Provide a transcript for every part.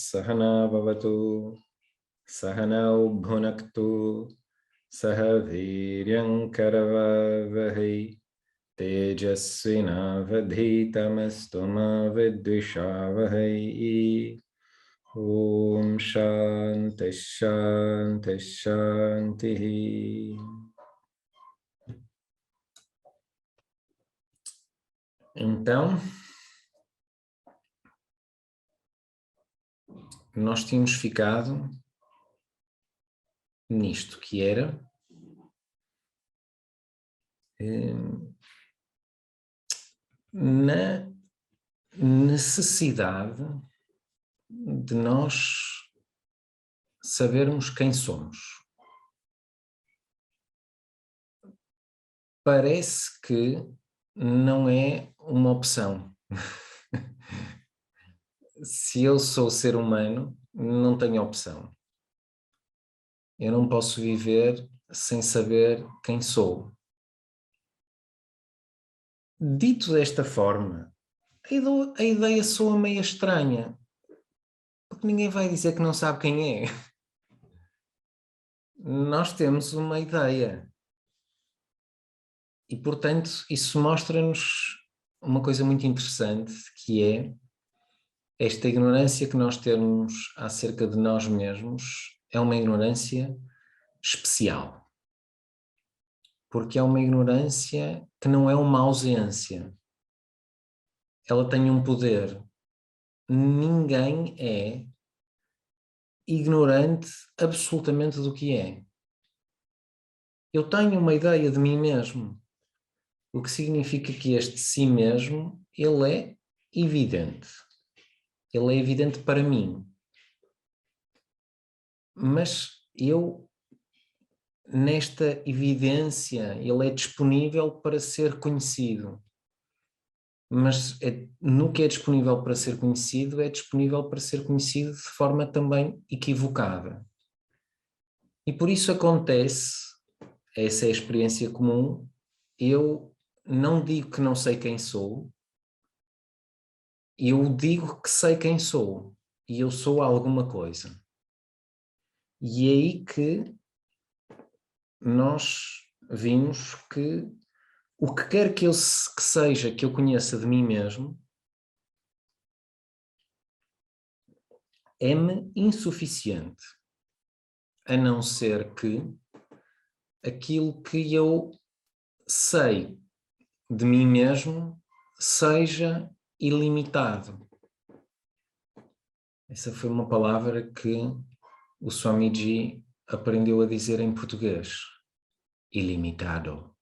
Sahana Bhavatu Sahanau Bhunaktu Saha Viryam Karavavahi Tejasvinavadhitamastu ma vidvishavahai. Om Shanti Shanti Shanti. Então, nós tínhamos ficado nisto, que era na necessidade de nós sabermos quem somos. Parece que não é uma opção. Se eu sou ser humano, não tenho opção. Eu não posso viver sem saber quem sou. Dito desta forma, a ideia soa meio estranha, porque ninguém vai dizer que não sabe quem é. Nós temos uma ideia. E, portanto, isso mostra-nos uma coisa muito interessante, que é esta ignorância que nós temos acerca de nós mesmos é uma ignorância especial. Porque é uma ignorância que não é uma ausência. Ela tem um poder. Ninguém é ignorante absolutamente do que é. Eu tenho uma ideia de mim mesmo, o que significa que este si mesmo, ele é evidente. Ele é evidente para mim. Mas eu, nesta evidência, ele é disponível para ser conhecido. Mas no que é disponível para ser conhecido, é disponível para ser conhecido de forma também equivocada. E por isso acontece, essa é a experiência comum, eu não digo que não sei quem sou, eu digo que sei quem sou, e eu sou alguma coisa. E é aí que nós vimos que o que quer que seja que eu conheça de mim mesmo, é-me insuficiente, a não ser que aquilo que eu sei de mim mesmo seja ilimitado. Essa foi uma palavra que o Swamiji aprendeu a dizer em português. Ilimitado.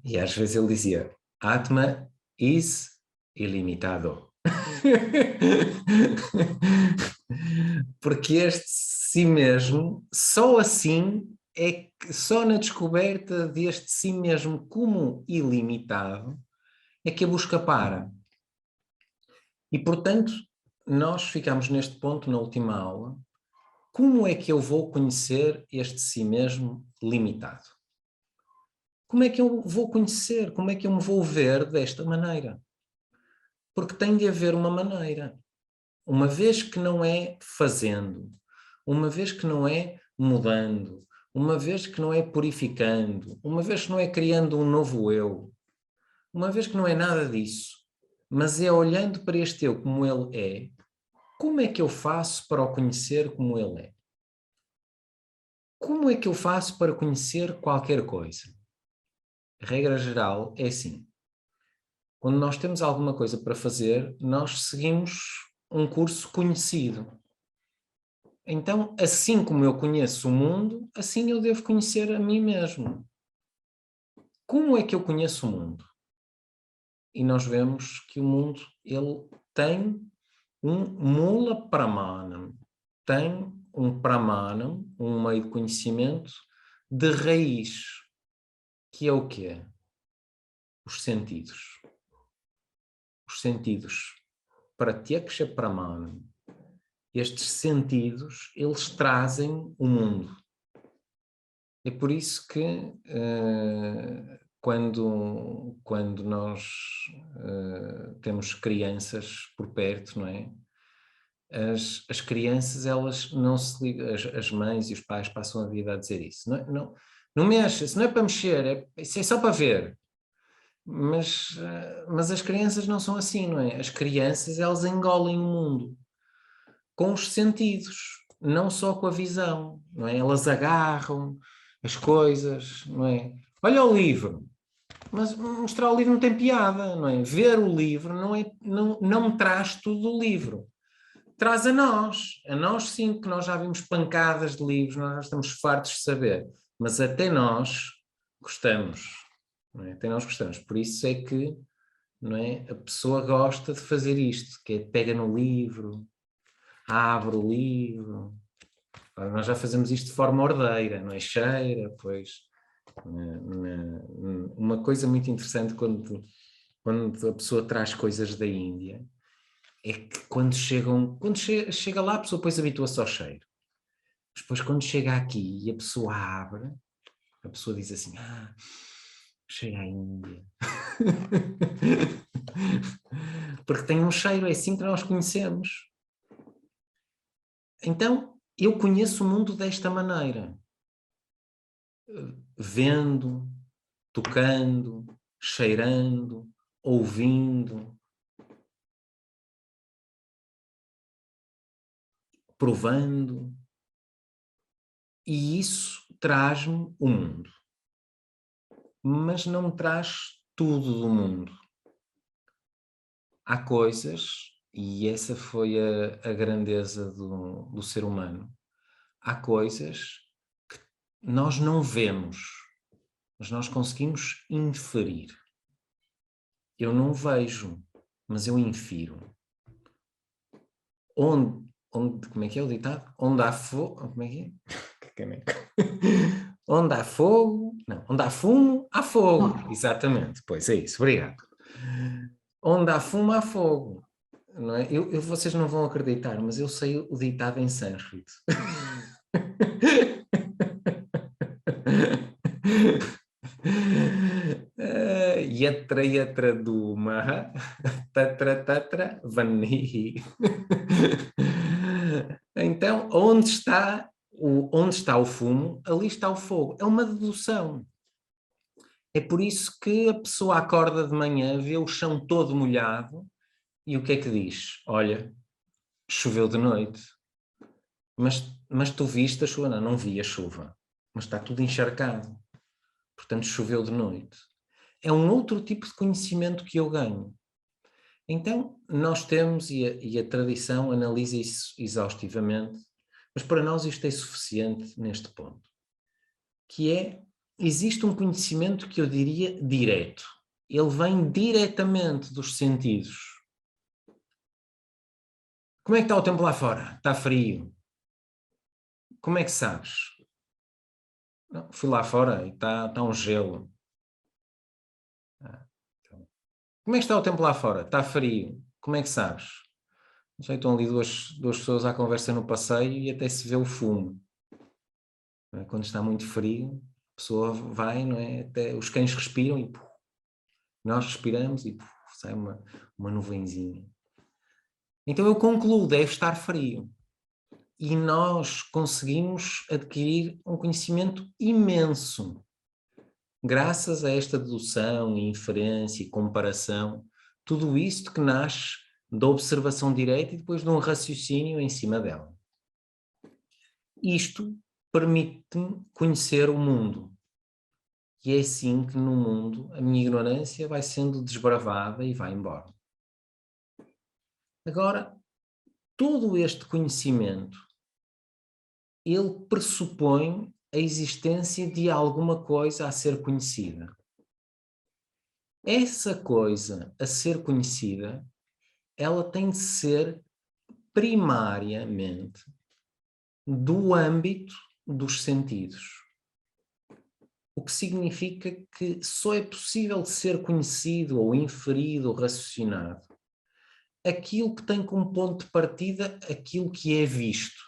E às vezes ele dizia, Atma is ilimitado. Porque este si mesmo, só assim, é que só na descoberta deste si mesmo como ilimitado, é que a busca para. E, portanto, nós ficamos neste ponto na última aula. Como é que eu vou conhecer este si mesmo limitado? Como é que eu vou conhecer? Como é que eu me vou ver desta maneira? Porque tem de haver uma maneira. Uma vez que não é fazendo, uma vez que não é mudando, uma vez que não é purificando, uma vez que não é criando um novo eu, uma vez que não é nada disso, mas é olhando para este eu como ele é, como é que eu faço para o conhecer como ele é? Como é que eu faço para conhecer qualquer coisa? A regra geral é assim. Quando nós temos alguma coisa para fazer, nós seguimos um curso conhecido. Então, assim como eu conheço o mundo, assim eu devo conhecer a mim mesmo. Como é que eu conheço o mundo? E nós vemos que o mundo, ele tem um mula pramanam, tem um pramanam, um meio de conhecimento de raiz, que é o quê? Os sentidos. Os sentidos. Pratyaksha pramanam. Estes sentidos, eles trazem o mundo. É por isso que quando nós temos crianças por perto, não é? As crianças, elas não se ligam, as mães e os pais passam a vida a dizer isso. Não, não, não mexe, isso não é para mexer, isso é só para ver. Mas as crianças não são assim, não é? As crianças, elas engolem o mundo com os sentidos, não só com a visão, não é? Elas agarram as coisas, não é? Olha o livro, mas mostrar o livro não tem piada, não é? Ver o livro não me traz tudo do livro. Traz a nós sim, que nós já vimos pancadas de livros, nós já estamos fartos de saber, mas até nós gostamos, não é? Até nós gostamos, por isso é que, não é? A pessoa gosta de fazer isto, que é pega no livro, abre o livro. Nós já fazemos isto de forma ordeira, não é? Cheira, pois. Uma coisa muito interessante quando a pessoa traz coisas da Índia é que chega lá a pessoa depois habitua-se ao cheiro. Mas depois quando chega aqui e a pessoa abre, a pessoa diz assim, cheira à Índia. Porque tem um cheiro, é assim que nós conhecemos. Então, eu conheço o mundo desta maneira. Vendo, tocando, cheirando, ouvindo, provando. E isso traz-me o mundo. Mas não me traz tudo do mundo. Há coisas, e essa foi a grandeza do ser humano, há coisas que nós não vemos, mas nós conseguimos inferir. Eu não vejo, mas eu infiro. Como é que é o ditado? Onde há fogo. Como é que é? Onde há fogo. Não, onde há fumo, há fogo. Exatamente, pois é isso, obrigado. Onde há fumo, há fogo. Não é? Vocês não vão acreditar, mas eu sei o ditado em sânscrito. Yatra yatra duma, tatra tatra vanihi. Então, onde está o fumo, ali está o fogo. É uma dedução. É por isso que a pessoa acorda de manhã, vê o chão todo molhado e o que é que diz? Olha, choveu de noite. Mas tu viste a chuva? Não, não vi a chuva. Mas está tudo encharcado. Portanto, choveu de noite. É um outro tipo de conhecimento que eu ganho. Então, nós temos, e a tradição analisa isso exaustivamente, mas para nós isto é suficiente neste ponto, que é, existe um conhecimento que eu diria direto. Ele vem diretamente dos sentidos. Como é que está o tempo lá fora? Está frio. Como é que sabes? Não, fui lá fora e está um gelo. Como é que está o tempo lá fora? Está frio. Como é que sabes? Já estão ali duas pessoas à conversa no passeio e até se vê o fumo. Não é? Quando está muito frio, a pessoa vai, não é? Até os cães respiram e nós respiramos e sai uma nuvenzinha. Então eu concluo, deve estar frio. E nós conseguimos adquirir um conhecimento imenso. Graças a esta dedução, inferência e comparação, tudo isto que nasce da observação direta e depois de um raciocínio em cima dela. Isto permite-me conhecer o mundo. E é assim que no mundo a minha ignorância vai sendo desbravada e vai embora. Agora, todo este conhecimento, ele pressupõe a existência de alguma coisa a ser conhecida. Essa coisa a ser conhecida, ela tem de ser primariamente do âmbito dos sentidos. O que significa que só é possível ser conhecido ou inferido ou raciocinado aquilo que tem como ponto de partida aquilo que é visto,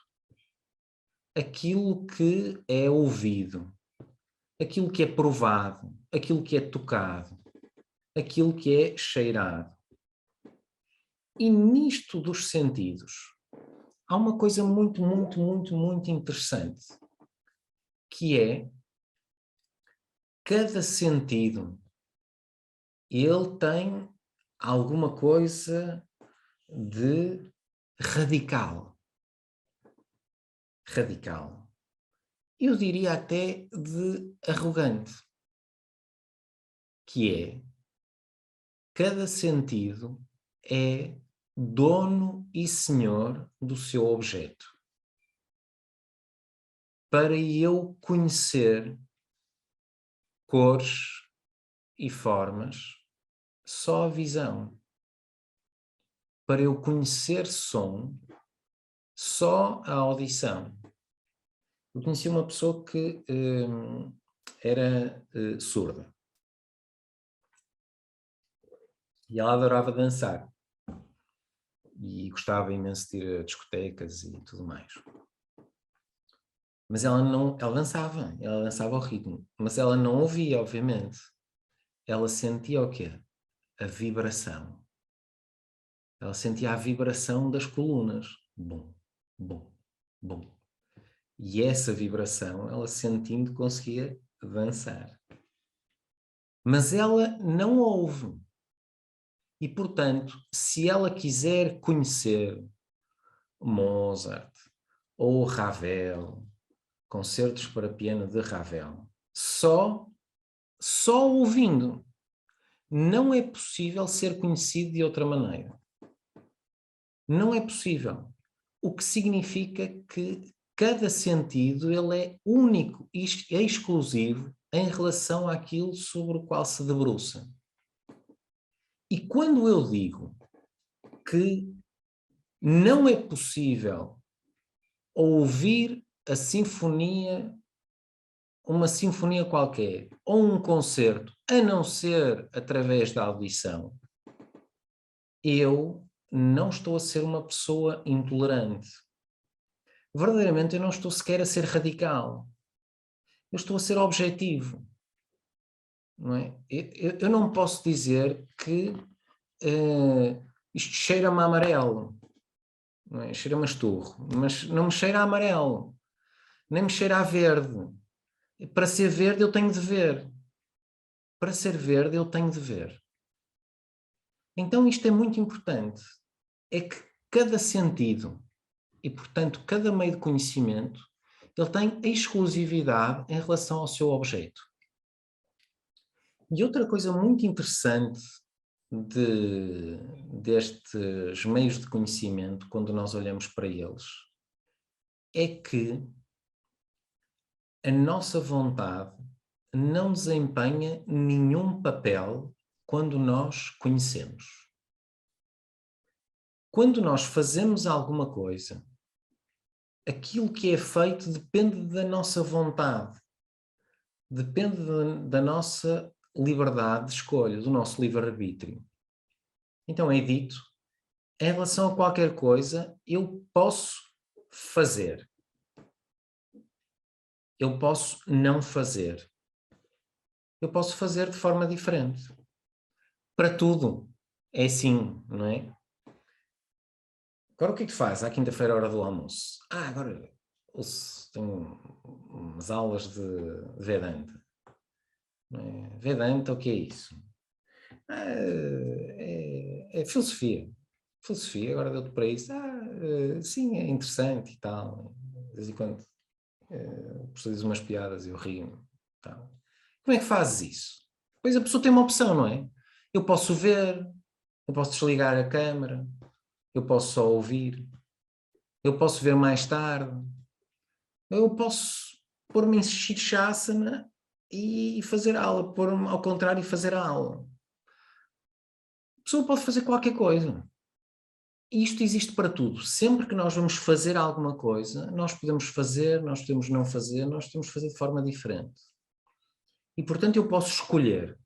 aquilo que é ouvido, aquilo que é provado, aquilo que é tocado, aquilo que é cheirado. E nisto dos sentidos, há uma coisa muito, muito, muito, muito interessante, que é cada sentido, ele tem alguma coisa de radical. Radical. Eu diria até de arrogante, que é cada sentido é dono e senhor do seu objeto. Para eu conhecer cores e formas, só a visão. Para eu conhecer som, só a audição. Eu conheci uma pessoa que era surda. E ela adorava dançar. E gostava imenso de ir a discotecas e tudo mais. Mas ela dançava ao ritmo. Mas ela não ouvia, obviamente. Ela sentia o quê? A vibração. Ela sentia a vibração das colunas. Bum, bum, bum. E essa vibração, ela sentindo, conseguia dançar. Mas ela não ouve. E, portanto, se ela quiser conhecer Mozart ou Ravel, concertos para piano de Ravel, só ouvindo, não é possível ser conhecido de outra maneira. Não é possível. O que significa que cada sentido ele é único e exclusivo em relação àquilo sobre o qual se debruça. E quando eu digo que não é possível ouvir a sinfonia, uma sinfonia qualquer, ou um concerto, a não ser através da audição, eu não estou a ser uma pessoa intolerante. Verdadeiramente eu não estou sequer a ser radical. Eu estou a ser objetivo. Não é? Eu não posso dizer que isto cheira-me a amarelo. Não é? Cheira-me a esturro. Mas não me cheira a amarelo. Nem me cheira a verde. Para ser verde eu tenho de ver. Para ser verde eu tenho de ver. Então isto é muito importante. É que cada sentido e, portanto, cada meio de conhecimento ele tem exclusividade em relação ao seu objeto. E outra coisa muito interessante destes meios de conhecimento, quando nós olhamos para eles, é que a nossa vontade não desempenha nenhum papel quando nós conhecemos. Quando nós fazemos alguma coisa, aquilo que é feito depende da nossa vontade, depende da nossa liberdade de escolha, do nosso livre-arbítrio. Então é dito, em relação a qualquer coisa, eu posso fazer. Eu posso não fazer. Eu posso fazer de forma diferente. Para tudo. É assim, não é? Agora o que é que faz à quinta-feira, à hora do almoço? Agora tenho umas aulas de Vedanta. Não é? Vedanta, o que é isso? É filosofia. Filosofia, agora deu-te para isso. Sim, é interessante e tal. De vez em quando diz umas piadas e eu rio. Tal. Como é que fazes isso? Pois a pessoa tem uma opção, não é? Eu posso ver, eu posso desligar a câmara, eu posso só ouvir, eu posso ver mais tarde, eu posso pôr-me em Shirshasana e fazer aula, pôr-me ao contrário e fazer a aula. A pessoa pode fazer qualquer coisa. E isto existe para tudo. Sempre que nós vamos fazer alguma coisa, nós podemos fazer, nós podemos não fazer, nós podemos fazer de forma diferente. E, portanto, eu posso escolher.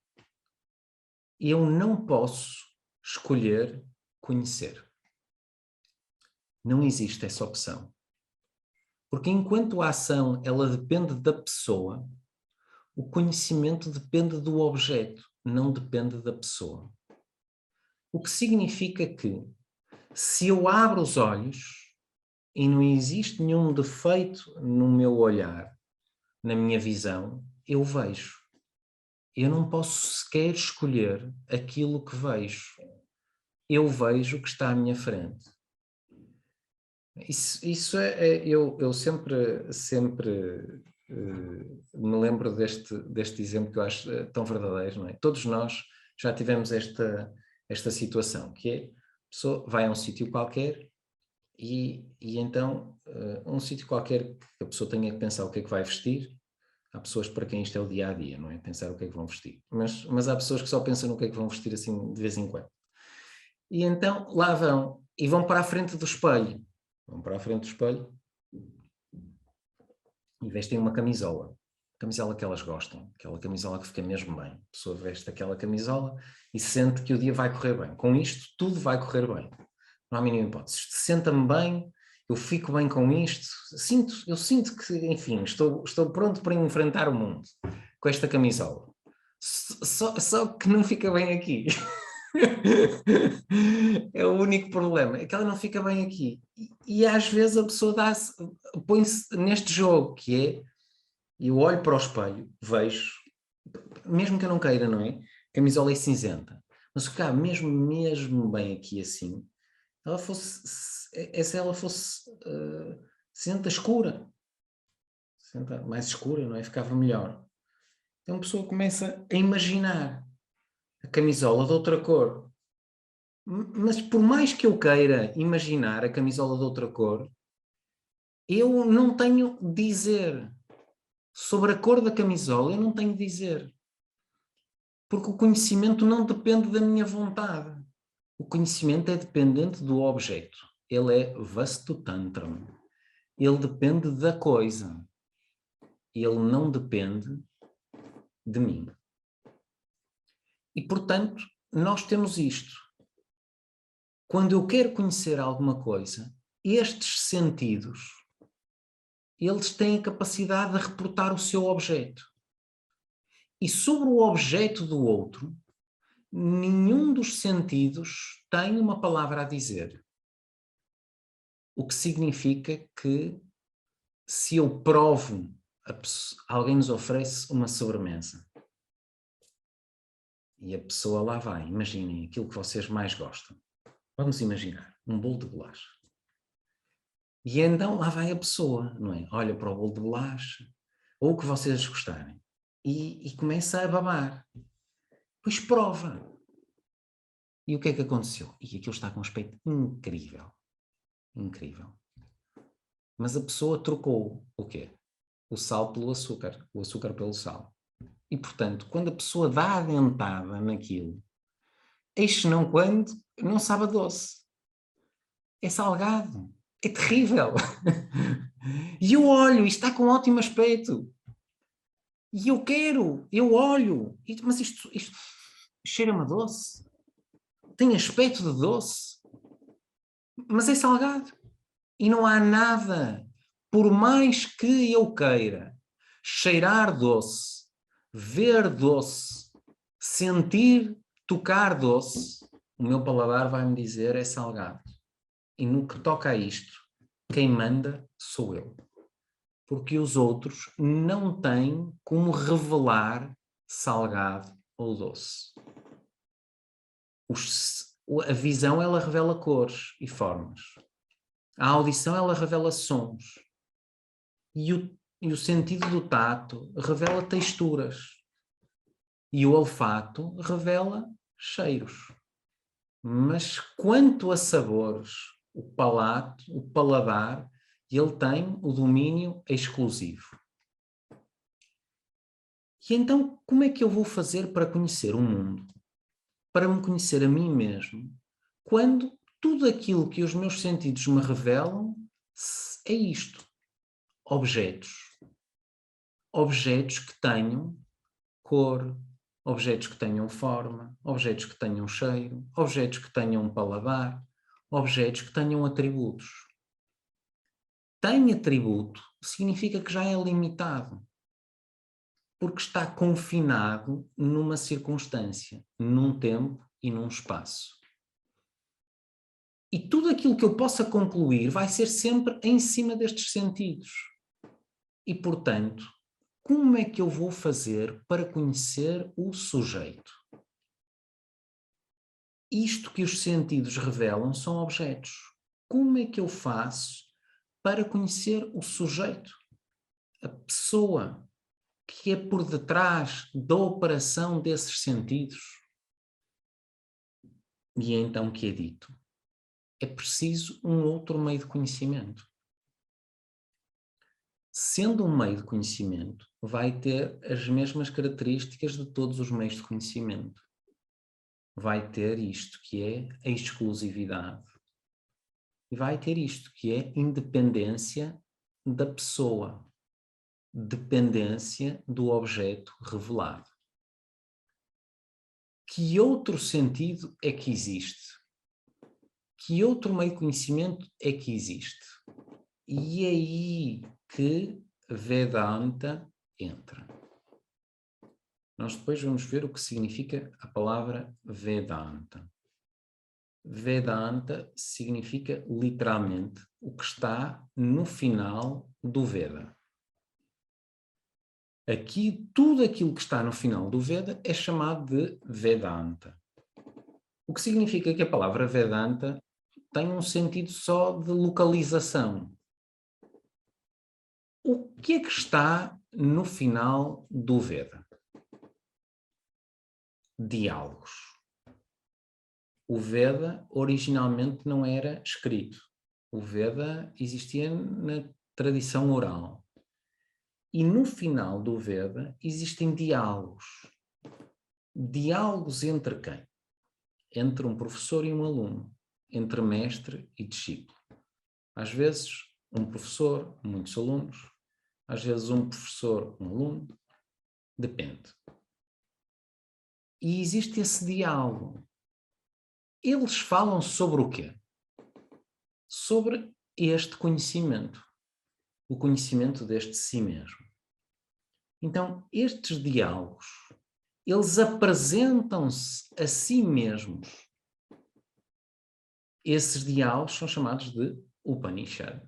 Eu não posso escolher conhecer. Não existe essa opção. Porque enquanto a ação ela depende da pessoa, O conhecimento depende do objeto, não depende da pessoa. O que significa que, se eu abro os olhos e não existe nenhum defeito no meu olhar, na minha visão, eu vejo. Eu não posso sequer escolher aquilo que vejo. Eu vejo o que está à minha frente. Eu sempre me lembro deste exemplo que eu acho tão verdadeiro, não é? Todos nós já tivemos esta situação, que é, a pessoa vai a um sítio qualquer e então, um sítio qualquer que a pessoa tenha que pensar o que é que vai vestir. Há pessoas para quem isto é o dia-a-dia, não é? Pensar o que é que vão vestir. Mas há pessoas que só pensam no que é que vão vestir assim de vez em quando. E então lá vão, e vão para a frente do espelho. Vão para a frente do espelho e vestem uma camisola. Camisola que elas gostam, aquela camisola que fica mesmo bem. A pessoa veste aquela camisola e sente que o dia vai correr bem. Com isto, tudo vai correr bem. Não há a mínima hipótese. Senta-me bem, eu fico bem com isto. Eu sinto que, enfim, estou pronto para enfrentar o mundo com esta camisola. Só que não fica bem aqui. É o único problema, é que ela não fica bem aqui. E às vezes a pessoa põe-se neste jogo, que é, eu olho para o espelho, vejo, mesmo que eu não queira, não é? A camisola é cinzenta. Mas se ficar mesmo bem aqui assim, se ela fosse cinzenta escura, cinzenta mais escura, não é? Ficava melhor. Então a pessoa começa a imaginar a camisola de outra cor. Mas por mais que eu queira imaginar a camisola de outra cor, eu não tenho dizer. Sobre a cor da camisola, eu não tenho dizer. Porque o conhecimento não depende da minha vontade. O conhecimento é dependente do objeto. Ele é vastu tantram. Ele depende da coisa. Ele não depende de mim. E, portanto, nós temos isto. Quando eu quero conhecer alguma coisa, estes sentidos, eles têm a capacidade de reportar o seu objeto. E sobre o objeto do outro, nenhum dos sentidos tem uma palavra a dizer. O que significa que, se eu provo, alguém nos oferece uma sobremesa e a pessoa lá vai, imaginem aquilo que vocês mais gostam. Vamos imaginar, um bolo de bolacha. E então lá vai a pessoa, não é? Olha para o bolo de bolacha, ou o que vocês gostarem, e começa a babar. Pois prova. E o que é que aconteceu? E aquilo está com um aspecto incrível. Incrível. Mas a pessoa trocou o quê? O sal pelo açúcar, o açúcar pelo sal. E, portanto, quando a pessoa dá a dentada naquilo, eis não quando não sabe a doce. É salgado. É terrível. E eu olho, isto está com um ótimo aspecto. E eu quero, eu olho. Mas isto cheira-me a doce. Tem aspecto de doce. Mas é salgado. E não há nada, por mais que eu queira cheirar doce, ver doce, sentir, tocar doce, o meu paladar vai-me dizer é salgado. E no que toca a isto, quem manda sou eu. Porque os outros não têm como revelar salgado ou doce. A visão, ela revela cores e formas. A audição, ela revela sons. E o sentido do tato revela texturas. E o olfato revela cheiros. Mas quanto a sabores, o palato, o paladar, ele tem o domínio exclusivo. E então, como é que eu vou fazer para conhecer o mundo? Para me conhecer a mim mesmo, quando tudo aquilo que os meus sentidos me revelam é isto. Objetos. Objetos que tenham cor, objetos que tenham forma, objetos que tenham cheiro, objetos que tenham paladar, objetos que tenham atributos. Tem atributo significa que já é limitado. porque está confinado numa circunstância, num tempo e num espaço. E tudo aquilo que eu possa concluir vai ser sempre em cima destes sentidos. E, portanto, como é que eu vou fazer para conhecer o sujeito? Isto que os sentidos revelam são objetos. Como é que eu faço para conhecer o sujeito? A pessoa que é por detrás da operação desses sentidos? E é então que é dito: é preciso um outro meio de conhecimento. Sendo um meio de conhecimento, vai ter as mesmas características de todos os meios de conhecimento. Vai ter isto que é a exclusividade. E vai ter isto que é independência da pessoa, dependência do objeto revelado. Que outro sentido é que existe? Que outro meio de conhecimento é que existe? E é aí que Vedanta entra. Nós depois vamos ver o que significa a palavra Vedanta. Vedanta significa literalmente o que está no final do Veda. Aqui, tudo aquilo que está no final do Veda é chamado de Vedanta. O que significa que a palavra Vedanta tem um sentido só de localização. O que é que está no final do Veda? Diálogos. O Veda originalmente não era escrito. O Veda existia na tradição oral. E no final do Veda existem diálogos. Diálogos entre quem? Entre um professor e um aluno. Entre mestre e discípulo. Às vezes, um professor, muitos alunos. Às vezes, um professor, um aluno. Depende. E existe esse diálogo. Eles falam sobre o quê? Sobre este conhecimento. O conhecimento deste si mesmo. Então, estes diálogos, eles apresentam-se a si mesmos. Esses diálogos são chamados de Upanishad.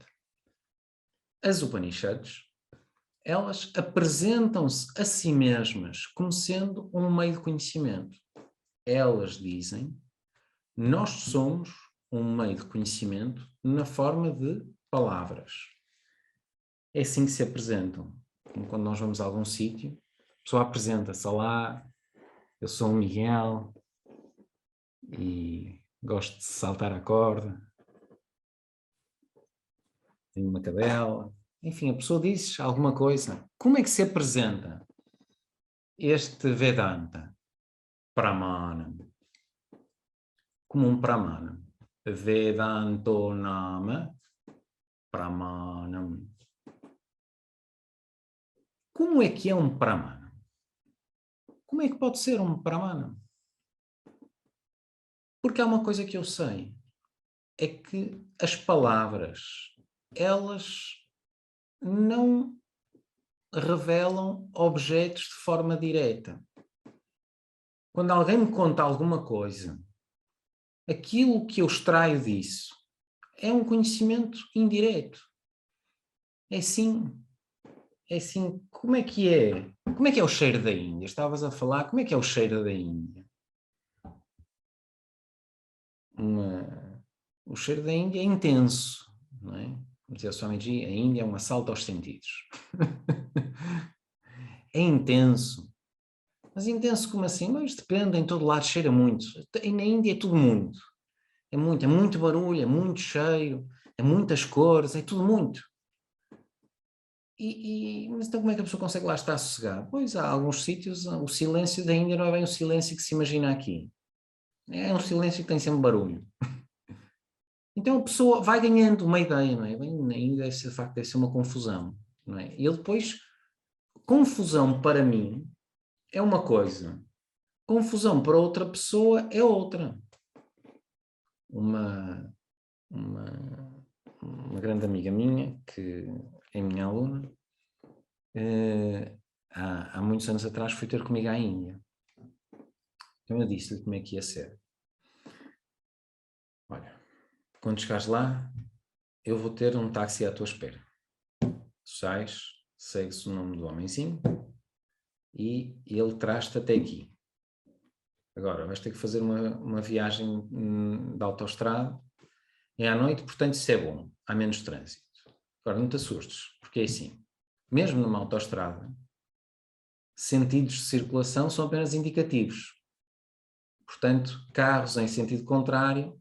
As Upanishads, elas apresentam-se a si mesmas como sendo um meio de conhecimento. Elas dizem: nós somos um meio de conhecimento na forma de palavras. É assim que se apresentam. Quando nós vamos a algum sítio, a pessoa apresenta-se: olá, eu sou o Miguel e gosto de saltar a corda, tenho uma cadela. Enfim, a pessoa diz alguma coisa. Como é que se apresenta este Vedanta? Pramana. Como um Pramana. Vedanto Nama Pramanam. Como é que é um Pramana? Como é que pode ser um Pramana? Porque há uma coisa que eu sei, é que as palavras, elas não revelam objetos de forma direta. Quando alguém me conta alguma coisa, aquilo que eu extraio disso é um conhecimento indireto. É assim, como é que é? Como é que é o cheiro da Índia? Estavas a falar, como é que é o cheiro da Índia? O cheiro da Índia é intenso, não é? Como dizia o Swamiji, a Índia é um assalto aos sentidos. É intenso. Mas intenso como assim? Mas depende, em todo lado cheira muito. E na Índia é tudo muito. É muito barulho, é muito cheiro, é muitas cores, é tudo muito. Mas então como é que a pessoa consegue lá estar sossegada? Pois há alguns sítios, o silêncio da Índia não é bem o silêncio que se imagina aqui. É um silêncio que tem sempre barulho. Então a pessoa vai ganhando uma ideia, não é? Bem, na Índia de facto deve ser uma confusão, não é? E ele depois, confusão para mim é uma coisa, confusão para outra pessoa é outra. Uma, uma, uma grande amiga minha, que é minha aluna, há muitos anos atrás, fui ter comigo à Índia. Então eu disse-lhe como é que ia ser. Olha, quando chegares lá, eu vou ter um táxi à tua espera. Tu sais, segues o nome do homenzinho e ele traz-te até aqui. Agora, vais ter que fazer uma viagem de autoestrada. É à noite, portanto isso é bom. Há menos trânsito. Agora, não te assustes, porque é assim. Mesmo numa autoestrada, sentidos de circulação são apenas indicativos. Portanto, carros em sentido contrário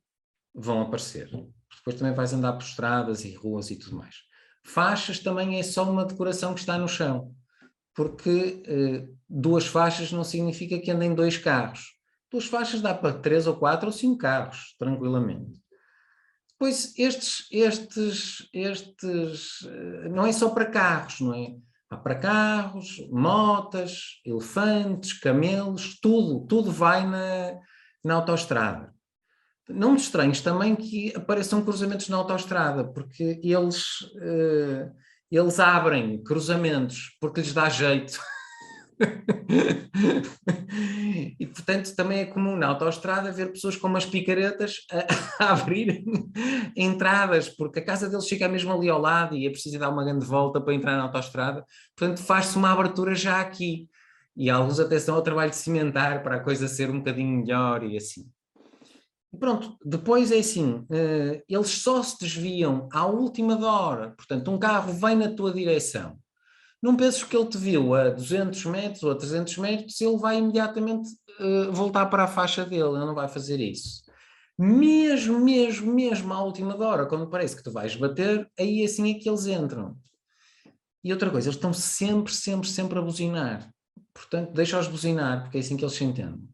vão aparecer. Depois também vais andar por estradas e ruas e tudo mais. Faixas também é só uma decoração que está no chão, porque 2 faixas não significa que andem 2 carros. 2 faixas dá para 3 ou 4 ou 5 carros, tranquilamente. Depois, não é só para carros, não é? Há para carros, motas, elefantes, camelos, tudo vai na autoestrada. Não me estranhes também que apareçam cruzamentos na autoestrada, porque eles abrem cruzamentos porque lhes dá jeito. E, portanto, também é comum na autoestrada ver pessoas com umas picaretas a abrir entradas, porque a casa deles fica mesmo ali ao lado e é preciso dar uma grande volta para entrar na autoestrada. Portanto, faz-se uma abertura já aqui. E alguns até estão ao trabalho de cimentar para a coisa ser um bocadinho melhor e assim. E pronto, depois é assim, eles só se desviam à última hora. Portanto, um carro vem na tua direção. Não penses que ele te viu a 200 metros ou a 300 metros, ele vai imediatamente voltar para a faixa dele, ele não vai fazer isso. Mesmo à última hora, quando parece que tu vais bater, aí assim é que eles entram. E outra coisa, eles estão sempre a buzinar. Portanto, deixa-os buzinar, porque é assim que eles se entendem.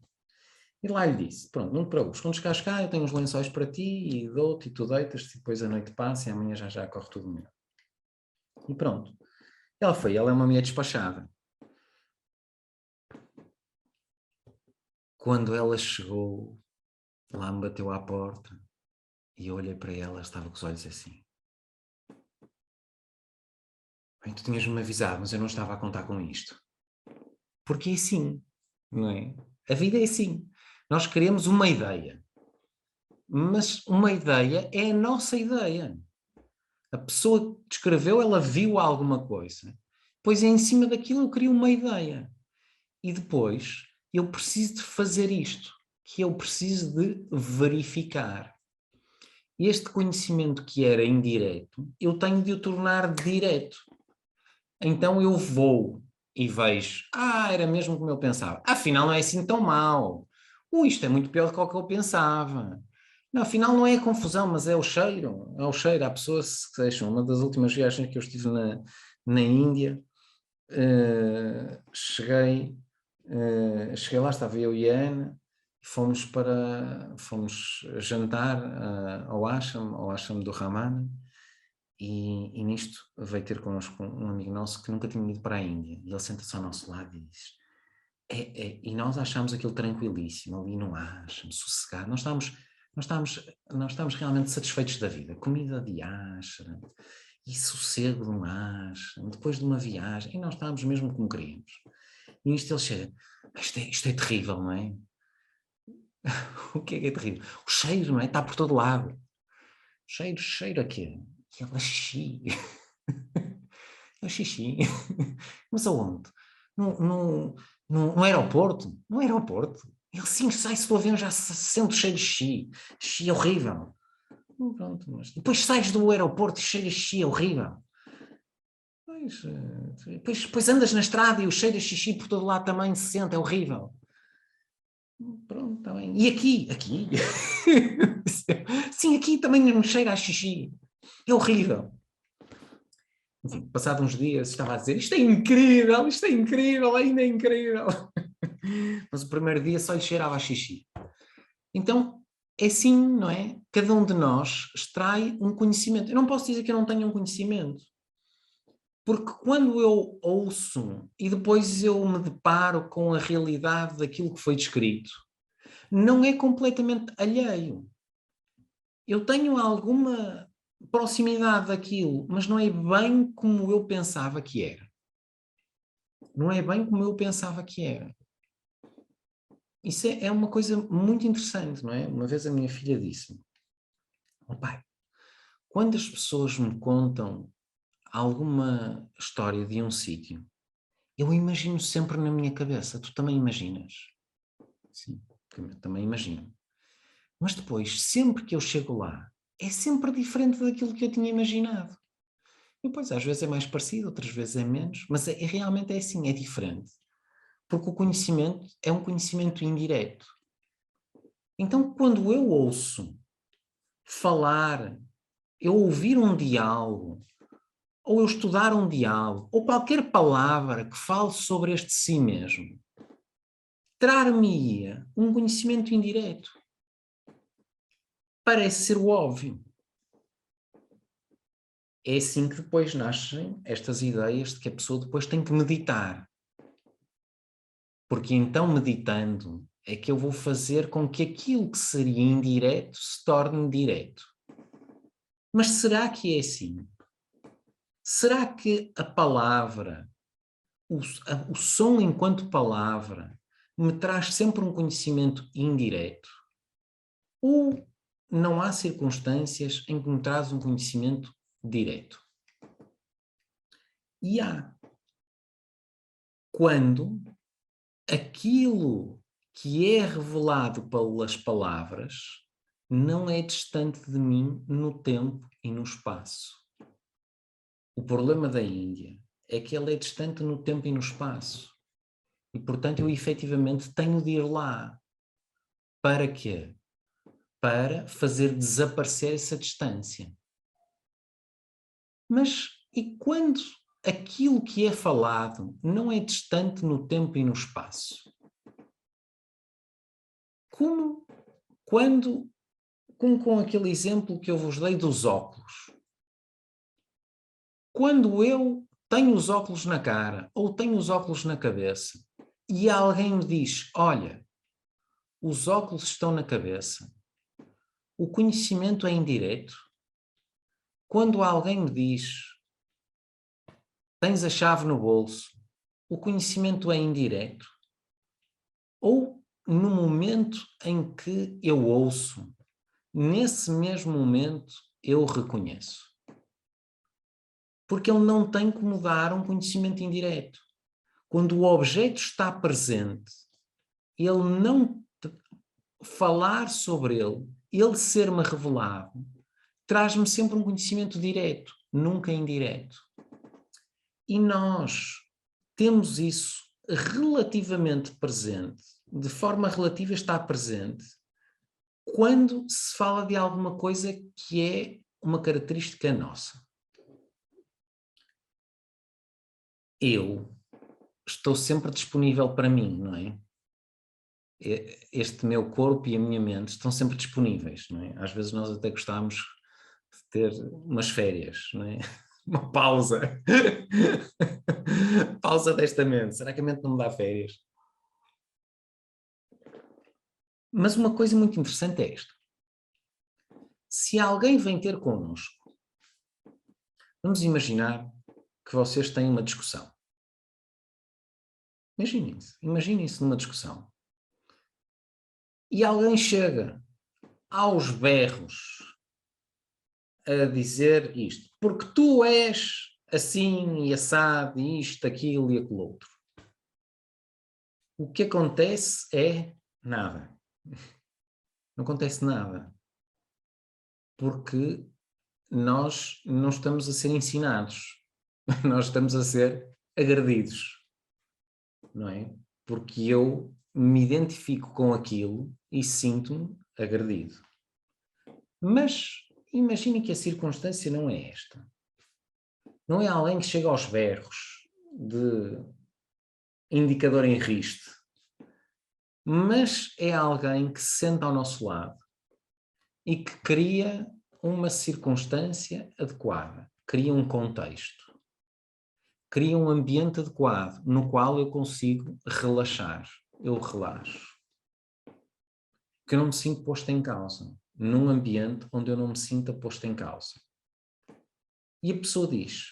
E lá lhe disse, pronto, não te preocupes, quando chegares cá eu tenho uns lençóis para ti e dou-te e tu deitas-te e depois a noite passa e amanhã já corre tudo melhor. E pronto. Ela é uma mulher despachada. Quando ela chegou, lá me bateu à porta e eu olhei para ela, estava com os olhos assim. Bem, tu tinhas-me avisado, mas eu não estava a contar com isto. Porque é assim, não é? A vida é assim. Nós queremos uma ideia, mas uma ideia é a nossa ideia. A pessoa que descreveu, ela viu alguma coisa. Pois é, em cima daquilo eu crio uma ideia. E depois eu preciso de fazer isto, que eu preciso de verificar. Este conhecimento que era indireto, eu tenho de o tornar direto. Então eu vou e vejo, era mesmo como eu pensava. Afinal não é assim tão mau. Isto é muito pior do que o que eu pensava. Não, afinal não é a confusão, mas é o cheiro. É o cheiro. Há pessoas que deixam. Uma das últimas viagens que eu estive na Índia, cheguei lá, estava eu e a Ana, fomos jantar ao ashram do Ramana, e nisto veio ter connosco um amigo nosso que nunca tinha ido para a Índia, e ele senta-se ao nosso lado e diz, e nós achámos aquilo tranquilíssimo, ali no ashram, sossegado, nós estávamos realmente satisfeitos da vida, comida de ashram, e sossego de um ashram, depois de uma viagem, e nós estávamos mesmo como queríamos. E nisto ele chega, isto é terrível, não é? O que é terrível? O cheiro, não é? Está por todo lado. Cheiro aqui. E ela xixi. É xixi. Mas aonde? No aeroporto? No aeroporto? Ele sim, sai-se do avião, já se sente o cheiro de xixi. Xixi é horrível. Pronto, mas depois sais do aeroporto e cheiro de xixi é horrível. Depois andas na estrada e o cheiro de xixi por todo lado também se sente, é horrível. Pronto, está bem. E aqui? Aqui? Sim, aqui também me cheira a xixi. É horrível. Enfim, passado uns dias estava a dizer, isto é incrível, ainda é incrível. Mas o primeiro dia só lhe cheirava a xixi. Então, é assim, não é? Cada um de nós extrai um conhecimento. Eu não posso dizer que eu não tenho um conhecimento. Porque quando eu ouço e depois eu me deparo com a realidade daquilo que foi descrito, não é completamente alheio. Eu tenho alguma proximidade daquilo, mas não é bem como eu pensava que era. não é bem como eu pensava que era. Isso é uma coisa muito interessante, não é? Uma vez a minha filha disse-me: "Oh pai, quando as pessoas me contam alguma história de um sítio, eu imagino sempre na minha cabeça. Tu também imaginas?" Sim, também imagino. Mas depois, sempre que eu chego lá, é sempre diferente daquilo que eu tinha imaginado. E depois, às vezes é mais parecido, outras vezes é menos, mas realmente é assim, é diferente. Porque o conhecimento é um conhecimento indireto. Então, quando eu ouço falar, eu ouvir um diálogo, ou eu estudar um diálogo, ou qualquer palavra que fale sobre este si mesmo, trar-me-ia um conhecimento indireto. Parece ser o óbvio. É assim que depois nascem estas ideias de que a pessoa depois tem que meditar. Porque então, meditando, é que eu vou fazer com que aquilo que seria indireto se torne direto. Mas será que é assim? Será que a palavra, o som enquanto palavra, me traz sempre um conhecimento indireto? Ou não há circunstâncias em que me traz um conhecimento direto? E há. Quando aquilo que é revelado pelas palavras não é distante de mim no tempo e no espaço. O problema da Índia é que ela é distante no tempo e no espaço. E, portanto, eu efetivamente tenho de ir lá. Para quê? Para fazer desaparecer essa distância. Mas e quando aquilo que é falado não é distante no tempo e no espaço? Como quando, como com aquele exemplo que eu vos dei dos óculos. Quando eu tenho os óculos na cara ou tenho os óculos na cabeça e alguém me diz: olha, os óculos estão na cabeça, o conhecimento é indireto. Quando alguém me diz: tens a chave no bolso, o conhecimento é indireto. Ou no momento em que eu ouço, nesse mesmo momento eu reconheço. Porque ele não tem como dar um conhecimento indireto. Quando o objeto está presente, ele não falar sobre ele ser-me revelado, traz-me sempre um conhecimento direto, nunca indireto. E nós temos isso relativamente presente, de forma relativa está presente, quando se fala de alguma coisa que é uma característica nossa. Eu estou sempre disponível para mim, não é? Este meu corpo e a minha mente estão sempre disponíveis, não é? Às vezes nós até gostamos de ter umas férias, não é? Uma pausa. Pausa desta mente. Será que a mente não me dá férias? Mas uma coisa muito interessante é esta. Se alguém vem ter connosco, vamos imaginar que vocês têm uma discussão. Imaginem-se numa discussão. E alguém chega aos berros a dizer isto, porque tu és assim e assado, e isto, aquilo e aquilo outro. O que acontece é nada. Não acontece nada. Porque nós não estamos a ser ensinados. Nós estamos a ser agredidos. Não é? Porque eu me identifico com aquilo e sinto-me agredido. Mas imagine que a circunstância não é esta. Não é alguém que chega aos berros de indicador em riste, mas é alguém que se senta ao nosso lado e que cria uma circunstância adequada, cria um contexto, cria um ambiente adequado no qual eu consigo relaxar, eu relaxo. Que eu não me sinto posto em causa, num ambiente onde eu não me sinta posto em causa. E a pessoa diz: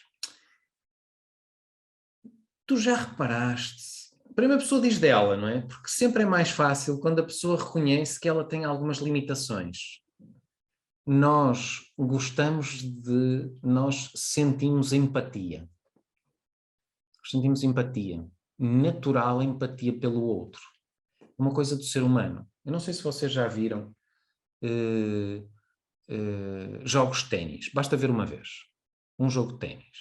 Tu já reparaste? A primeira pessoa diz dela, não é? Porque sempre é mais fácil quando a pessoa reconhece que ela tem algumas limitações. Nós sentimos empatia. Sentimos empatia. Natural empatia pelo outro. Uma coisa do ser humano. Eu não sei se vocês já viram jogos de ténis. Basta ver uma vez. Um jogo de ténis.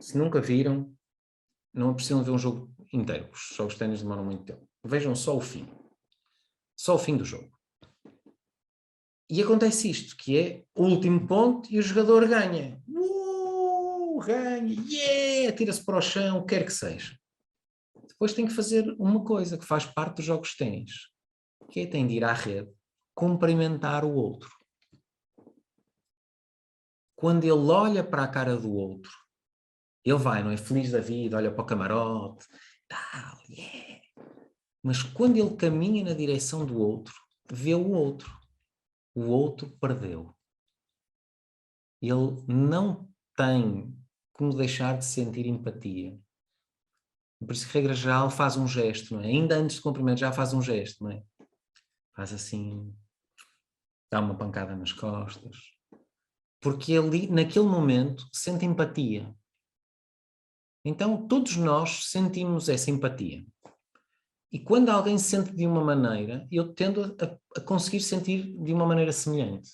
Se nunca viram, não precisam ver um jogo inteiro. Os jogos de ténis demoram muito tempo. Vejam só o fim. Só o fim do jogo. E acontece isto, que é o último ponto e o jogador ganha. Ganha, yeah! Atira-se para o chão, o que quer que seja. Depois tem que fazer uma coisa que faz parte dos jogos de ténis, que é tem de ir à rede, cumprimentar o outro. Quando ele olha para a cara do outro, ele vai, não é? Feliz da vida, olha para o camarote, tal, yeah! Mas quando ele caminha na direção do outro, vê o outro. O outro perdeu. Ele não tem como deixar de sentir empatia. Por isso que, regra geral, faz um gesto, não é? Ainda antes de cumprimento já faz um gesto, não é? Faz assim, dá uma pancada nas costas. Porque ele, naquele momento, sente empatia. Então, todos nós sentimos essa empatia. E quando alguém se sente de uma maneira, eu tendo a conseguir sentir de uma maneira semelhante.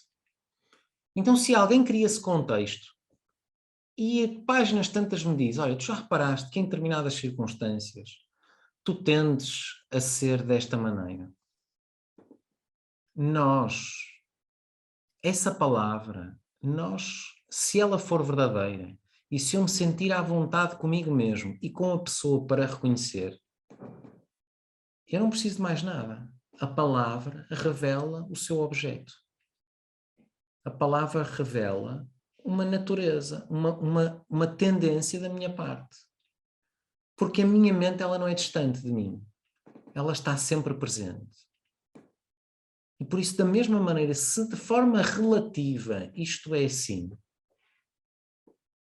Então, se alguém cria esse contexto e a páginas tantas me diz, olha, tu já reparaste que em determinadas circunstâncias tu tendes a ser desta maneira. Essa palavra, se ela for verdadeira e se eu me sentir à vontade comigo mesmo e com a pessoa para reconhecer, eu não preciso de mais nada. A palavra revela o seu objeto. A palavra revela uma natureza, uma tendência da minha parte. Porque a minha mente ela não é distante de mim. Ela está sempre presente. E por isso, da mesma maneira, se de forma relativa isto é assim,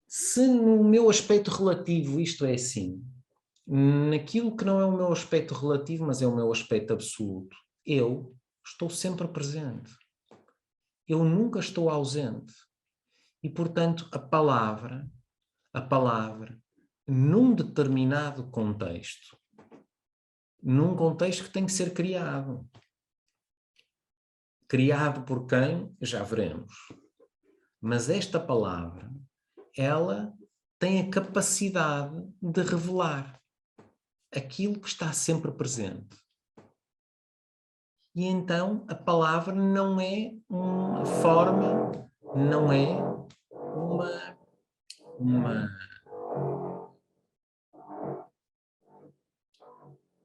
se no meu aspecto relativo isto é assim, naquilo que não é o meu aspecto relativo, mas é o meu aspecto absoluto, eu estou sempre presente. Eu nunca estou ausente. E, portanto, a palavra, num determinado contexto, num contexto que tem que ser criado. Criado por quem? Já veremos. Mas esta palavra, ela tem a capacidade de revelar aquilo que está sempre presente. E então a palavra não é uma forma, não é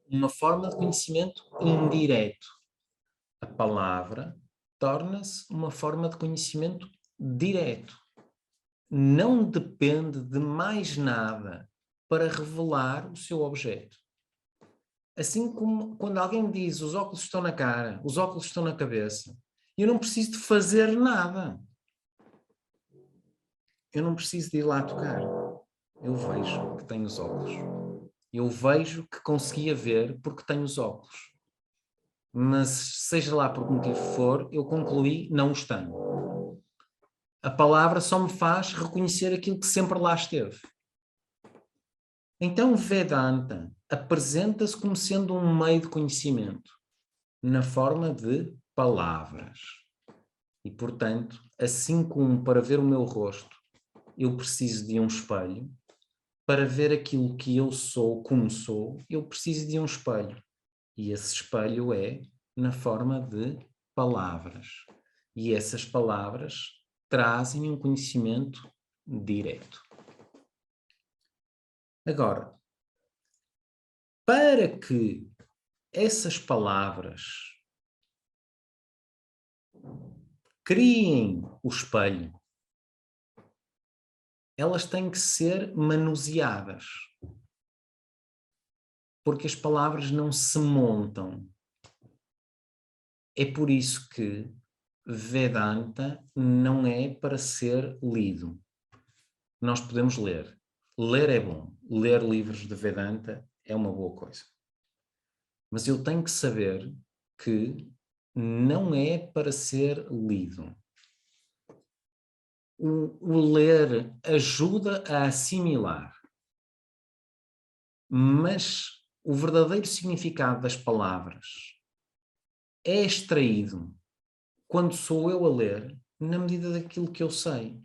uma forma de conhecimento indireto. A palavra torna-se uma forma de conhecimento direto. Não depende de mais nada para revelar o seu objeto. Assim como quando alguém me diz os óculos estão na cara, os óculos estão na cabeça, eu não preciso de fazer nada. Eu não preciso de ir lá tocar. Eu vejo que tenho os óculos. Eu vejo que conseguia ver porque tenho os óculos. Mas seja lá por que motivo for, eu concluí, não os tenho. A palavra só me faz reconhecer aquilo que sempre lá esteve. Então Vedanta apresenta-se como sendo um meio de conhecimento, na forma de palavras. E, portanto, assim como para ver o meu rosto eu preciso de um espelho, para ver aquilo que eu sou, como sou, eu preciso de um espelho. E esse espelho é na forma de palavras. E essas palavras trazem um conhecimento direto. Agora, para que essas palavras criem o espelho, elas têm que ser manuseadas. Porque as palavras não se montam. É por isso que Vedanta não é para ser lido. Nós podemos ler, ler é bom. Ler livros de Vedanta é uma boa coisa. Mas eu tenho que saber que não é para ser lido. O ler ajuda a assimilar, mas o verdadeiro significado das palavras é extraído quando sou eu a ler, na medida daquilo que eu sei.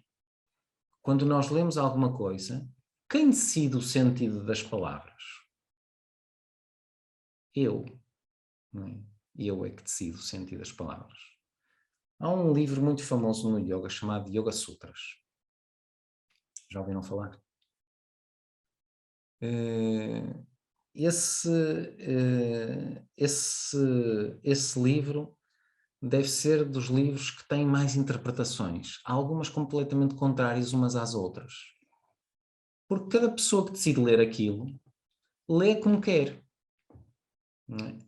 Quando nós lemos alguma coisa, quem decide o sentido das palavras? Eu. Não é? Eu é que decido o sentido das palavras. Há um livro muito famoso no yoga chamado Yoga Sutras. Já ouviram falar? Esse livro deve ser dos livros que têm mais interpretações, algumas completamente contrárias umas às outras. Porque cada pessoa que decide ler aquilo, lê como quer.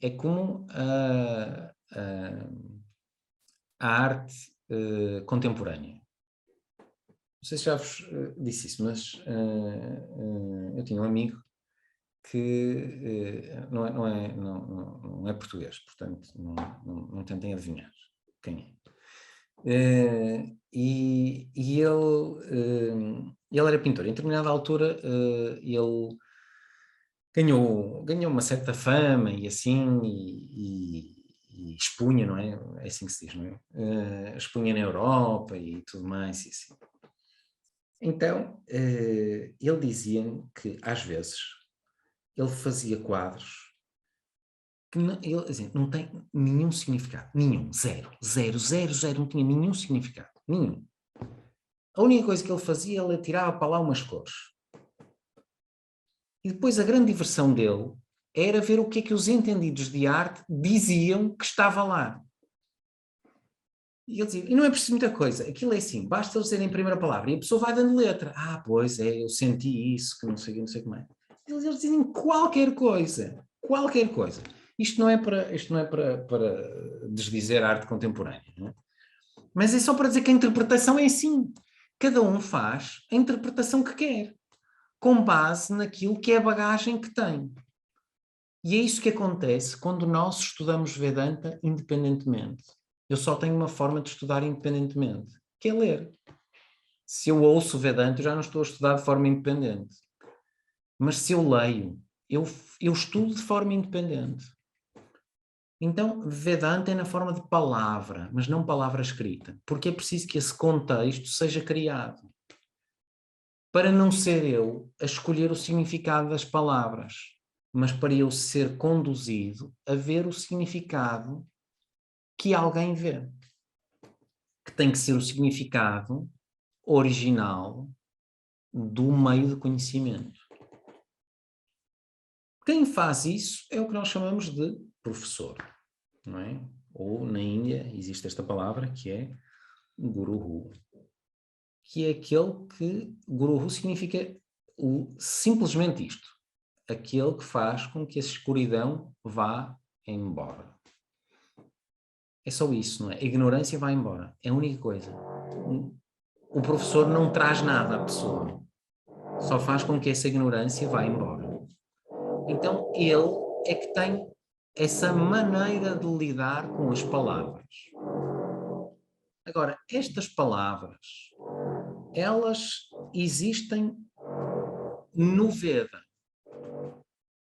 É como a arte contemporânea. Não sei se já vos disse isso, mas eu tinha um amigo que não é português, portanto não tentem adivinhar quem é. E ele era pintor. Em determinada altura ele ganhou uma certa fama e assim, e expunha, não é? É assim que se diz, não é? Expunha na Europa e tudo mais e assim. Então, ele dizia-me que às vezes ele fazia quadros que não tem nenhum significado. Nenhum. Zero. Zero, zero, zero. Não tinha nenhum significado. Nenhum. A única coisa que ele fazia, ele tirava para lá umas cores. E depois a grande diversão dele era ver o que é que os entendidos de arte diziam que estava lá. E ele dizia, e não é preciso muita coisa, aquilo é assim, basta eles dizerem a primeira palavra e a pessoa vai dando letra. Ah, pois é, eu senti isso, que não sei como é. Eles dizem qualquer coisa, qualquer coisa. Isto não é para desdizer a arte contemporânea, não é? Mas é só para dizer que a interpretação é assim. Cada um faz a interpretação que quer, com base naquilo que é a bagagem que tem. E é isso que acontece quando nós estudamos Vedanta independentemente. Eu só tenho uma forma de estudar independentemente, que é ler. Se eu ouço Vedanta, eu já não estou a estudar de forma independente. Mas se eu leio, eu estudo de forma independente. Então, Vedanta é na forma de palavra, mas não palavra escrita, porque é preciso que esse contexto seja criado. Para não ser eu a escolher o significado das palavras, mas para eu ser conduzido a ver o significado que alguém vê. Que tem que ser o significado original do meio de conhecimento. Quem faz isso é o que nós chamamos de professor, não é? Ou na Índia existe esta palavra que é Guru, que é aquele que Guru significa simplesmente isto, aquele que faz com que a escuridão vá embora. É só isso, não é? A ignorância vai embora, é a única coisa. O professor não traz nada à pessoa, só faz com que essa ignorância vá embora. Então ele é que tem essa maneira de lidar com as palavras. Agora, estas palavras, elas existem no Veda.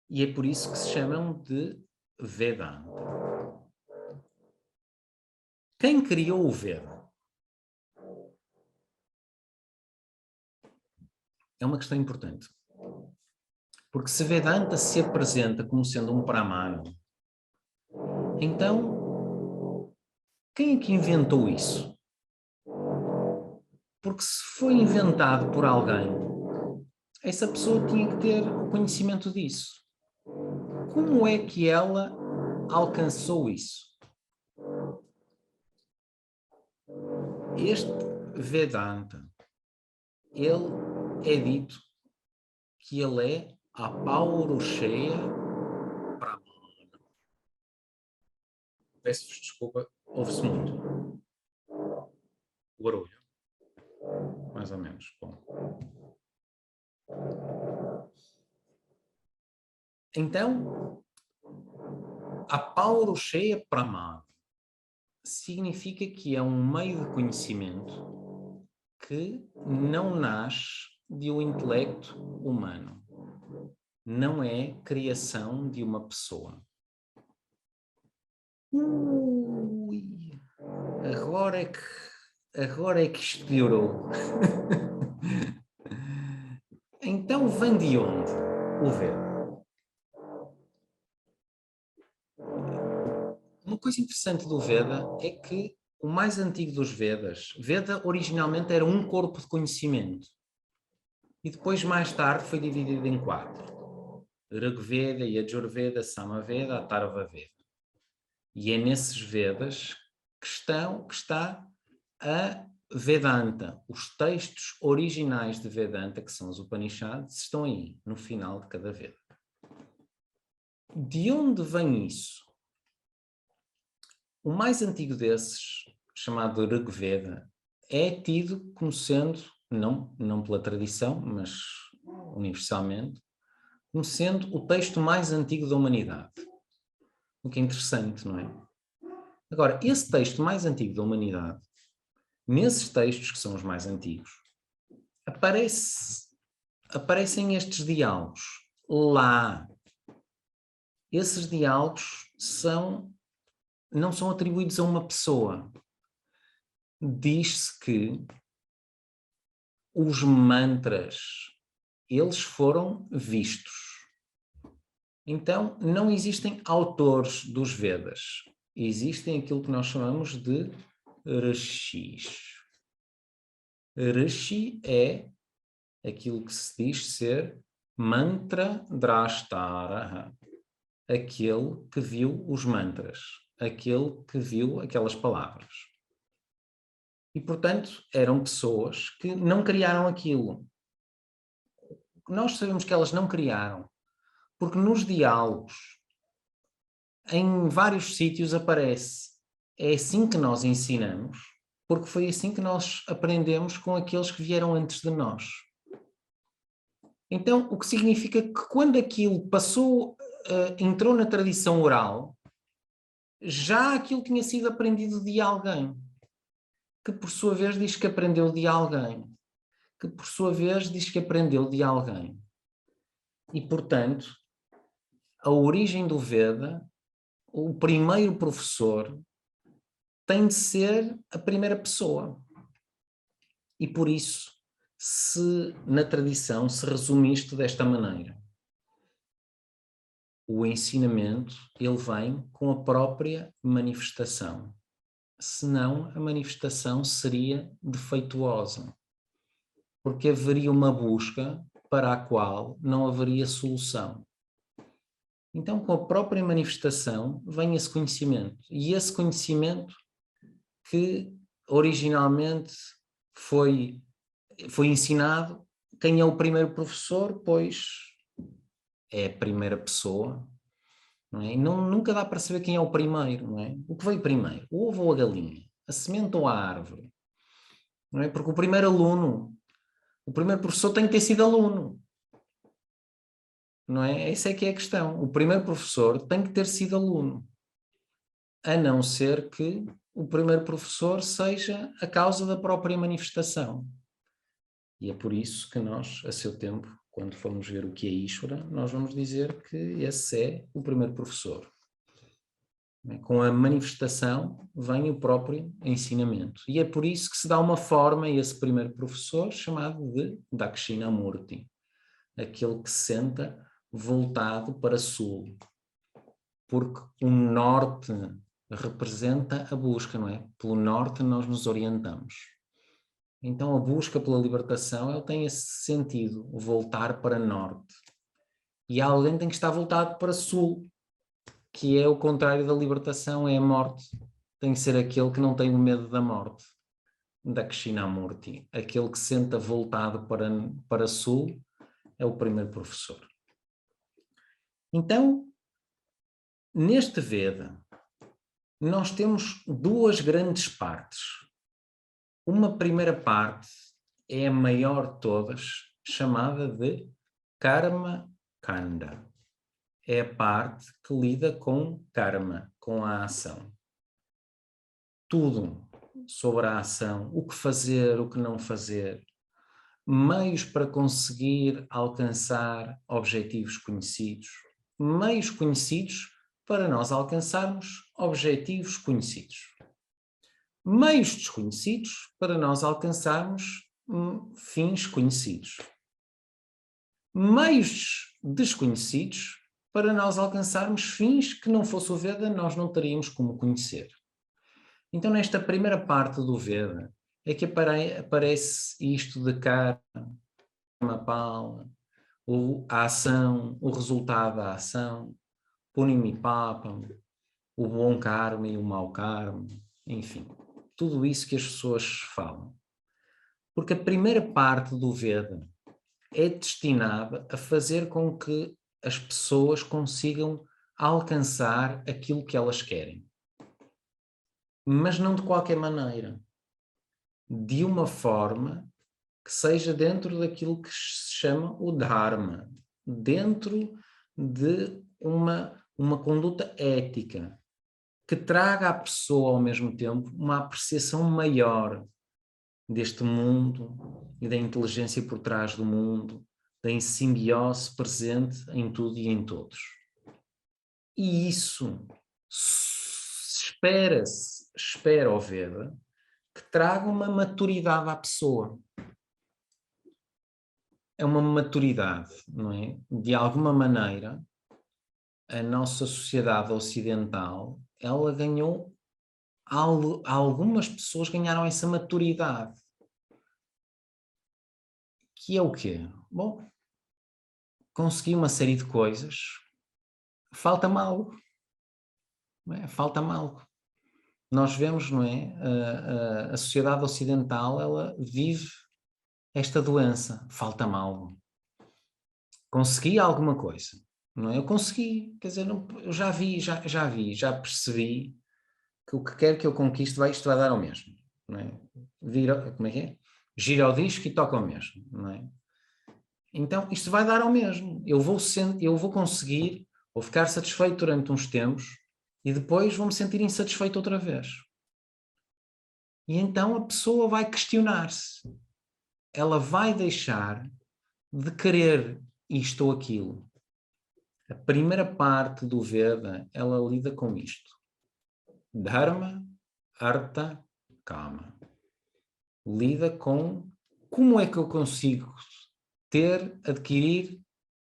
E é por isso que se chamam de Vedanta. Quem criou o Veda? É uma questão importante. Porque se Vedanta se apresenta como sendo um Pramana, então quem é que inventou isso? Porque se foi inventado por alguém, essa pessoa tinha que ter o conhecimento disso. Como é que ela alcançou isso? Este Vedanta, ele é dito que ele é a Paurushaya Pramana. Peço-vos desculpa, ouve-se muito o barulho, mais ou menos. Bom. Então, Apaurushaya Pramana significa que é um meio de conhecimento que não nasce de um intelecto humano. Não é criação de uma pessoa. Ui, agora é que isto piorou. Então vem de onde o Veda? Uma coisa interessante do Veda é que o mais antigo dos Vedas, Veda originalmente era um corpo de conhecimento. E depois, mais tarde, foi dividido em 4. Rigveda, Yajurveda, Samaveda, Atharva Veda. E é nesses Vedas que está a Vedanta. Os textos originais de Vedanta, que são os Upanishads, estão aí, no final de cada Veda. De onde vem isso? O mais antigo desses, chamado Rigveda, é tido como sendo, não pela tradição, mas universalmente, como sendo o texto mais antigo da humanidade. O que é interessante, não é? Agora, esse texto mais antigo da humanidade, nesses textos que são os mais antigos, aparecem estes diálogos lá. Esses diálogos não são atribuídos a uma pessoa. Diz-se que os mantras, eles foram vistos. Então, não existem autores dos Vedas. Existem aquilo que nós chamamos de rishis. Rishi é aquilo que se diz ser mantra drashtara, aquele que viu os mantras, aquele que viu aquelas palavras. E, portanto, eram pessoas que não criaram aquilo. Nós sabemos que elas não criaram, porque nos diálogos, em vários sítios aparece. É assim que nós ensinamos, porque foi assim que nós aprendemos com aqueles que vieram antes de nós. Então, o que significa que quando aquilo entrou na tradição oral, já aquilo tinha sido aprendido de alguém, que por sua vez diz que aprendeu de alguém, que por sua vez diz que aprendeu de alguém. E, portanto, a origem do Veda, o primeiro professor, tem de ser a primeira pessoa. E por isso, se na tradição se resume isto desta maneira, o ensinamento, ele vem com a própria manifestação. Senão, a manifestação seria defeituosa. Porque haveria uma busca para a qual não haveria solução. Então, com a própria manifestação, vem esse conhecimento. E esse conhecimento que originalmente foi ensinado, quem é o primeiro professor, pois é a primeira pessoa. Não é? E nunca dá para saber quem é o primeiro. Não é? O que veio primeiro? O ovo ou a galinha? A semente ou a árvore? Não é? Porque o primeiro professor tem que ter sido aluno. Não é? Essa é que é a questão. O primeiro professor tem que ter sido aluno. A não ser que o primeiro professor seja a causa da própria manifestação. E é por isso que nós, a seu tempo, quando formos ver o que é Ishvara, nós vamos dizer que esse é o primeiro professor. Com a manifestação vem o próprio ensinamento. E é por isso que se dá uma forma a esse primeiro professor chamado de Dakshinamurti, aquele que se senta voltado para sul. Porque o norte representa a busca, não é? Pelo norte nós nos orientamos. Então a busca pela libertação, ele tem esse sentido, voltar para norte. E alguém tem que estar voltado para sul, que é o contrário da libertação, é a morte. Tem que ser aquele que não tem o medo da morte, Dakshinamurti. Aquele que se senta voltado para sul é o primeiro professor. Então, neste Veda, nós temos duas grandes partes. Uma primeira parte é a maior de todas, chamada de Karma Kanda. é a parte que lida com karma, com a ação. Tudo sobre a ação, o que fazer, o que não fazer, meios para conseguir alcançar objetivos conhecidos, meios conhecidos para nós alcançarmos objetivos conhecidos, meios desconhecidos para nós alcançarmos fins conhecidos, meios desconhecidos para nós alcançarmos fins que não fosse o Veda nós não teríamos como conhecer. Então nesta primeira parte do Veda é que aparece isto de karma, pala, a ação, o resultado da ação, punimipapam, o bom karma e o mau karma, enfim, tudo isso que as pessoas falam. Porque a primeira parte do Veda é destinada a fazer com que as pessoas consigam alcançar aquilo que elas querem. Mas não de qualquer maneira. De uma forma que seja dentro daquilo que se chama o Dharma, dentro de uma conduta ética, que traga à pessoa ao mesmo tempo uma apreciação maior deste mundo e da inteligência por trás do mundo, da simbiose presente em tudo e em todos. E isso espera o Veda, que traga uma maturidade à pessoa. É uma maturidade, não é? De alguma maneira, a nossa sociedade ocidental, ela ganhou, algumas pessoas ganharam essa maturidade. Que é o quê? Bom, consegui uma série de coisas, falta-me algo. Não é? Falta-me algo. Nós vemos, não é? A sociedade ocidental, ela vive esta doença, falta-me algo. Consegui alguma coisa, não é? Eu consegui, quer dizer, não, eu já vi, já percebi que o que quer que eu conquiste, isto vai dar ao mesmo, não é? Como é que é? Gira o disco e toca ao mesmo, não é? Então, isto vai dar ao mesmo. Eu vou conseguir, vou ficar satisfeito durante uns tempos e depois vou-me sentir insatisfeito outra vez. E então a pessoa vai questionar-se. Ela vai deixar de querer isto ou aquilo. A primeira parte do Veda, ela lida com isto. Dharma, Artha, Kama. Lida com como é que eu consigo adquirir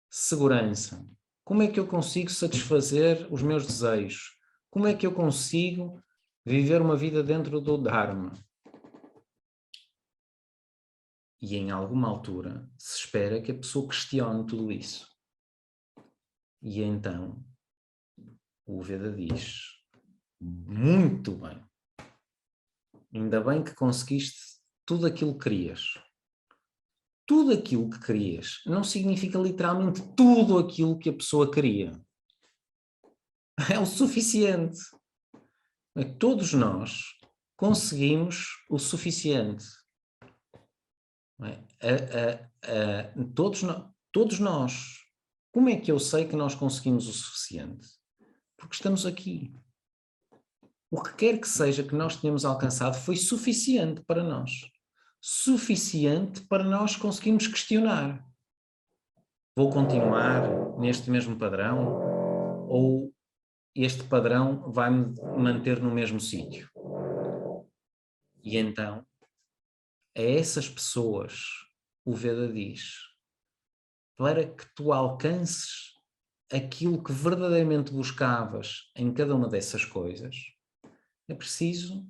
segurança. Como é que eu consigo satisfazer os meus desejos? Como é que eu consigo viver uma vida dentro do Dharma? E em alguma altura se espera que a pessoa questione tudo isso. E então o Veda diz: muito bem. Ainda bem que conseguiste tudo aquilo que querias. Tudo aquilo que querias não significa literalmente tudo aquilo que a pessoa queria. É o suficiente. Todos nós conseguimos o suficiente. Todos nós. Como é que eu sei que nós conseguimos o suficiente? Porque estamos aqui. O que quer que seja que nós tenhamos alcançado foi suficiente para nós. Suficiente para nós conseguirmos questionar. Vou continuar neste mesmo padrão ou este padrão vai-me manter no mesmo sítio? E então, a essas pessoas, o Veda diz, para que tu alcances aquilo que verdadeiramente buscavas em cada uma dessas coisas, é preciso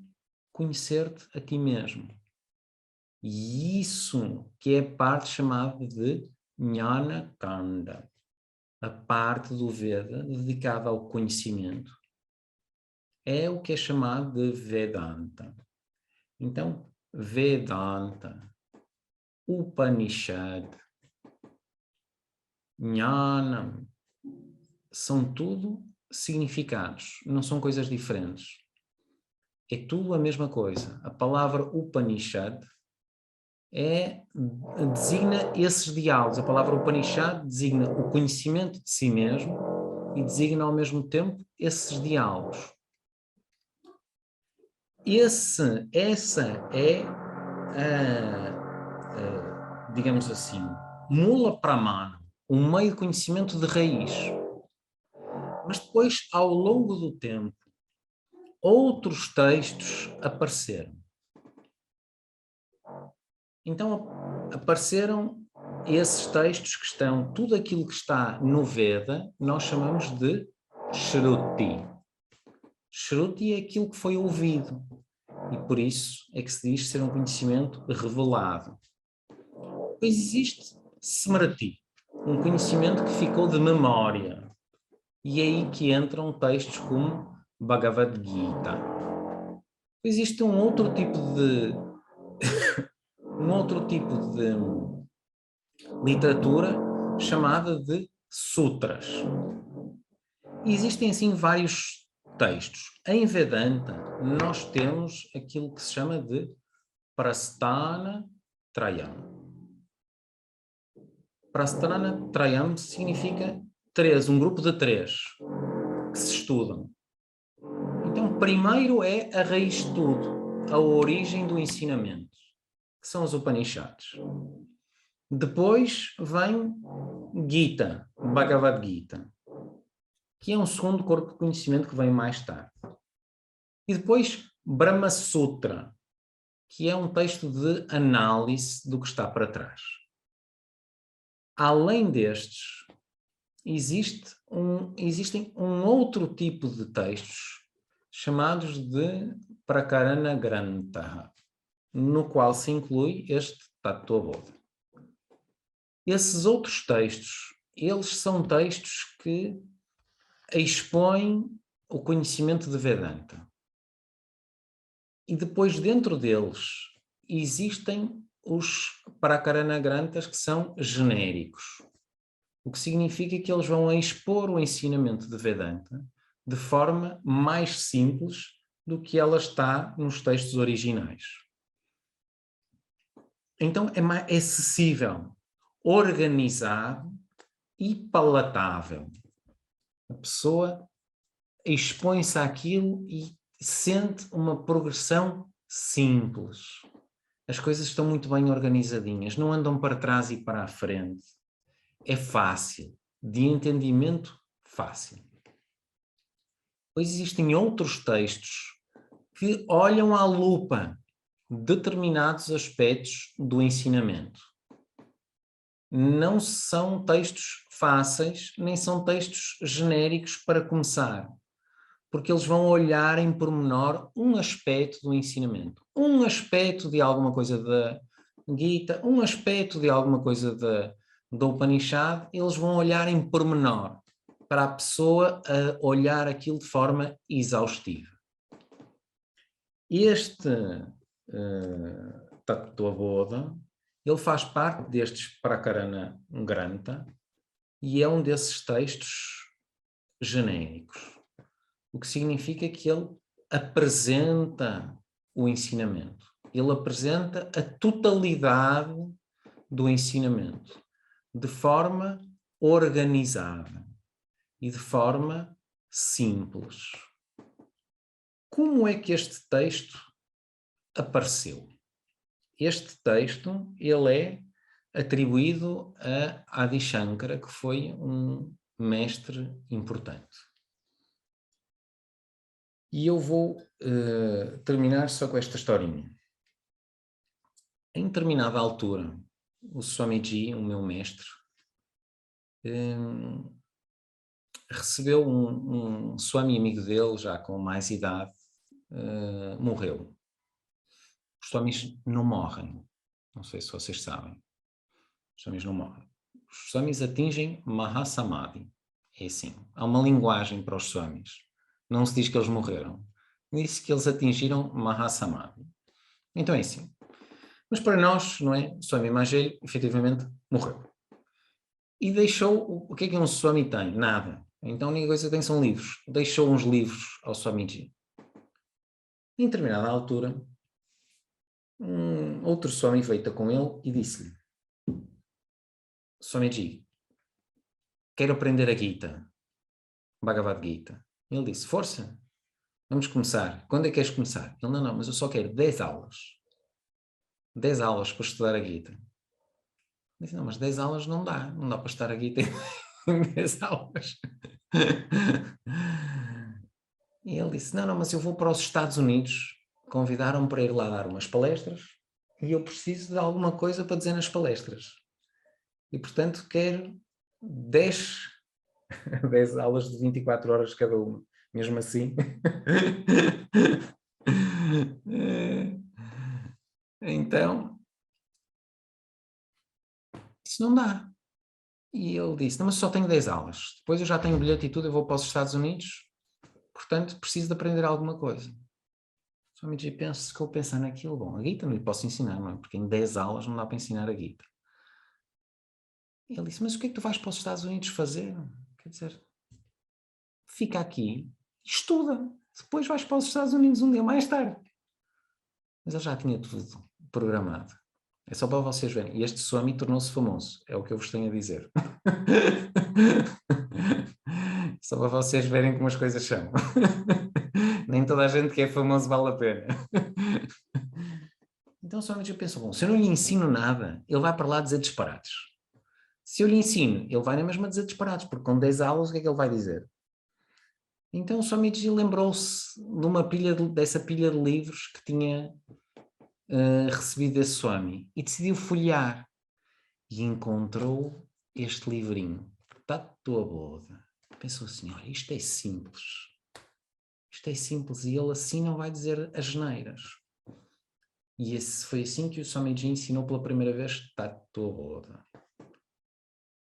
conhecer-te a ti mesmo. E isso que é a parte chamada de Jnana Kanda, a parte do Veda dedicada ao conhecimento, é o que é chamado de Vedanta. Então, Vedanta, Upanishad, Jnana, são tudo significados, não são coisas diferentes. É tudo a mesma coisa. A palavra Upanishad designa esses diálogos. A palavra Upanishad designa o conhecimento de si mesmo e designa ao mesmo tempo esses diálogos. Essa é digamos assim, mula pramana, um meio de conhecimento de raiz. Mas depois, ao longo do tempo, outros textos apareceram. Então apareceram esses textos que estão, tudo aquilo que está no Veda, nós chamamos de Shruti. Shruti é aquilo que foi ouvido, e por isso é que se diz ser um conhecimento revelado. Pois existe Smriti, um conhecimento que ficou de memória, e é aí que entram textos como Bhagavad Gita. Existe um outro tipo de literatura chamada de sutras. E existem assim vários textos. Em Vedanta nós temos aquilo que se chama de Prasthana Trayam. Prasthana Trayam significa três, um grupo de três que se estudam. Então, primeiro é a raiz de tudo, a origem do ensinamento, que são os Upanishads. Depois vem Gita, Bhagavad Gita, que é um segundo corpo de conhecimento que vem mais tarde. E depois Brahma Sutra, que é um texto de análise do que está para trás. Além destes, existem um outro tipo de textos chamados de Prakarana Grantha, no qual se inclui este Tattva-bodha. Esses outros textos, eles são textos que expõem o conhecimento de Vedanta. E depois, dentro deles, existem os Prakarana Granthas que são genéricos. O que significa que eles vão expor o ensinamento de Vedanta de forma mais simples do que ela está nos textos originais. Então é mais acessível, organizado e palatável. A pessoa expõe-se àquilo e sente uma progressão simples. As coisas estão muito bem organizadinhas, não andam para trás e para a frente. É fácil, de entendimento fácil. Pois existem outros textos que olham à lupa determinados aspectos do ensinamento. Não são textos fáceis, nem são textos genéricos para começar, porque eles vão olhar em pormenor um aspecto do ensinamento, um aspecto de alguma coisa da Gita, um aspecto de alguma coisa da Upanishad, eles vão olhar em pormenor, para a pessoa a olhar aquilo de forma exaustiva. Este Tattva-bodha, ele faz parte destes Prakarana Grantha e é um desses textos genéricos, o que significa que ele apresenta o ensinamento, ele apresenta a totalidade do ensinamento, de forma organizada e de forma simples. Como é que este texto apareceu? Este texto, ele é atribuído a Adi Shankara, que foi um mestre importante. E eu vou terminar só com esta historinha. Em determinada altura, o Swamiji, o meu mestre, recebeu um Swami amigo dele, já com mais idade, morreu. Os Swamis não morrem. Não sei se vocês sabem. Os Swamis não morrem. Os Swamis atingem Mahasamadhi. É assim. Há uma linguagem para os Swamis. Não se diz que eles morreram. Diz que eles atingiram Mahasamadhi. Então é assim. Mas para nós, não é? O Swami mais velho, efetivamente, morreu. E deixou... O que é que um Swami tem? Nada. Então a única coisa que tem são livros. Deixou uns livros ao Swamiji. Em determinada altura, outro Swami veio ter com ele e disse-lhe: Swamiji, quero aprender a Gita. Bhagavad Gita. Ele disse, força, vamos começar. Quando é que queres começar? Ele, não, mas eu só quero 10 aulas. 10 aulas para estudar a Gita. Eu disse, não, mas 10 aulas não dá. Não dá para estudar a Gita em 10 aulas. E ele disse, não, mas eu vou para os Estados Unidos. Convidaram-me para ir lá dar umas palestras e eu preciso de alguma coisa para dizer nas palestras. E, portanto, quero 10 aulas de 24 horas cada uma. Mesmo assim. Então, isso não dá. E ele disse, não, mas só tenho 10 aulas. Depois eu já tenho bilhete e tudo, eu vou para os Estados Unidos. Portanto, preciso de aprender alguma coisa. Swamiji ficou pensando naquilo. Bom, a Gita não lhe posso ensinar, não é? Porque em 10 aulas não dá para ensinar a Gita. E ele disse, mas o que é que tu vais para os Estados Unidos fazer? Quer dizer, fica aqui, estuda. Depois vais para os Estados Unidos um dia mais tarde. Mas ele já tinha tudo programado. É só para vocês verem. E este Swami tornou-se famoso. É o que eu vos tenho a dizer. Só para vocês verem como as coisas são. Nem toda a gente que é famoso vale a pena. Então, somente eu penso, bom, se eu não lhe ensino nada, ele vai para lá dizer disparates. Se eu lhe ensino, ele vai na mesma dizer disparates, porque com 10 aulas, o que é que ele vai dizer? Então, o Swamiji lembrou-se dessa pilha de livros que tinha recebido desse Swami e decidiu folhear. E encontrou este livrinho, Tattva Bodha. Pensou assim, olha, isto é simples. Isto é simples e ele assim não vai dizer asneiras. E foi assim que o Swamiji ensinou pela primeira vez Tattva Bodha.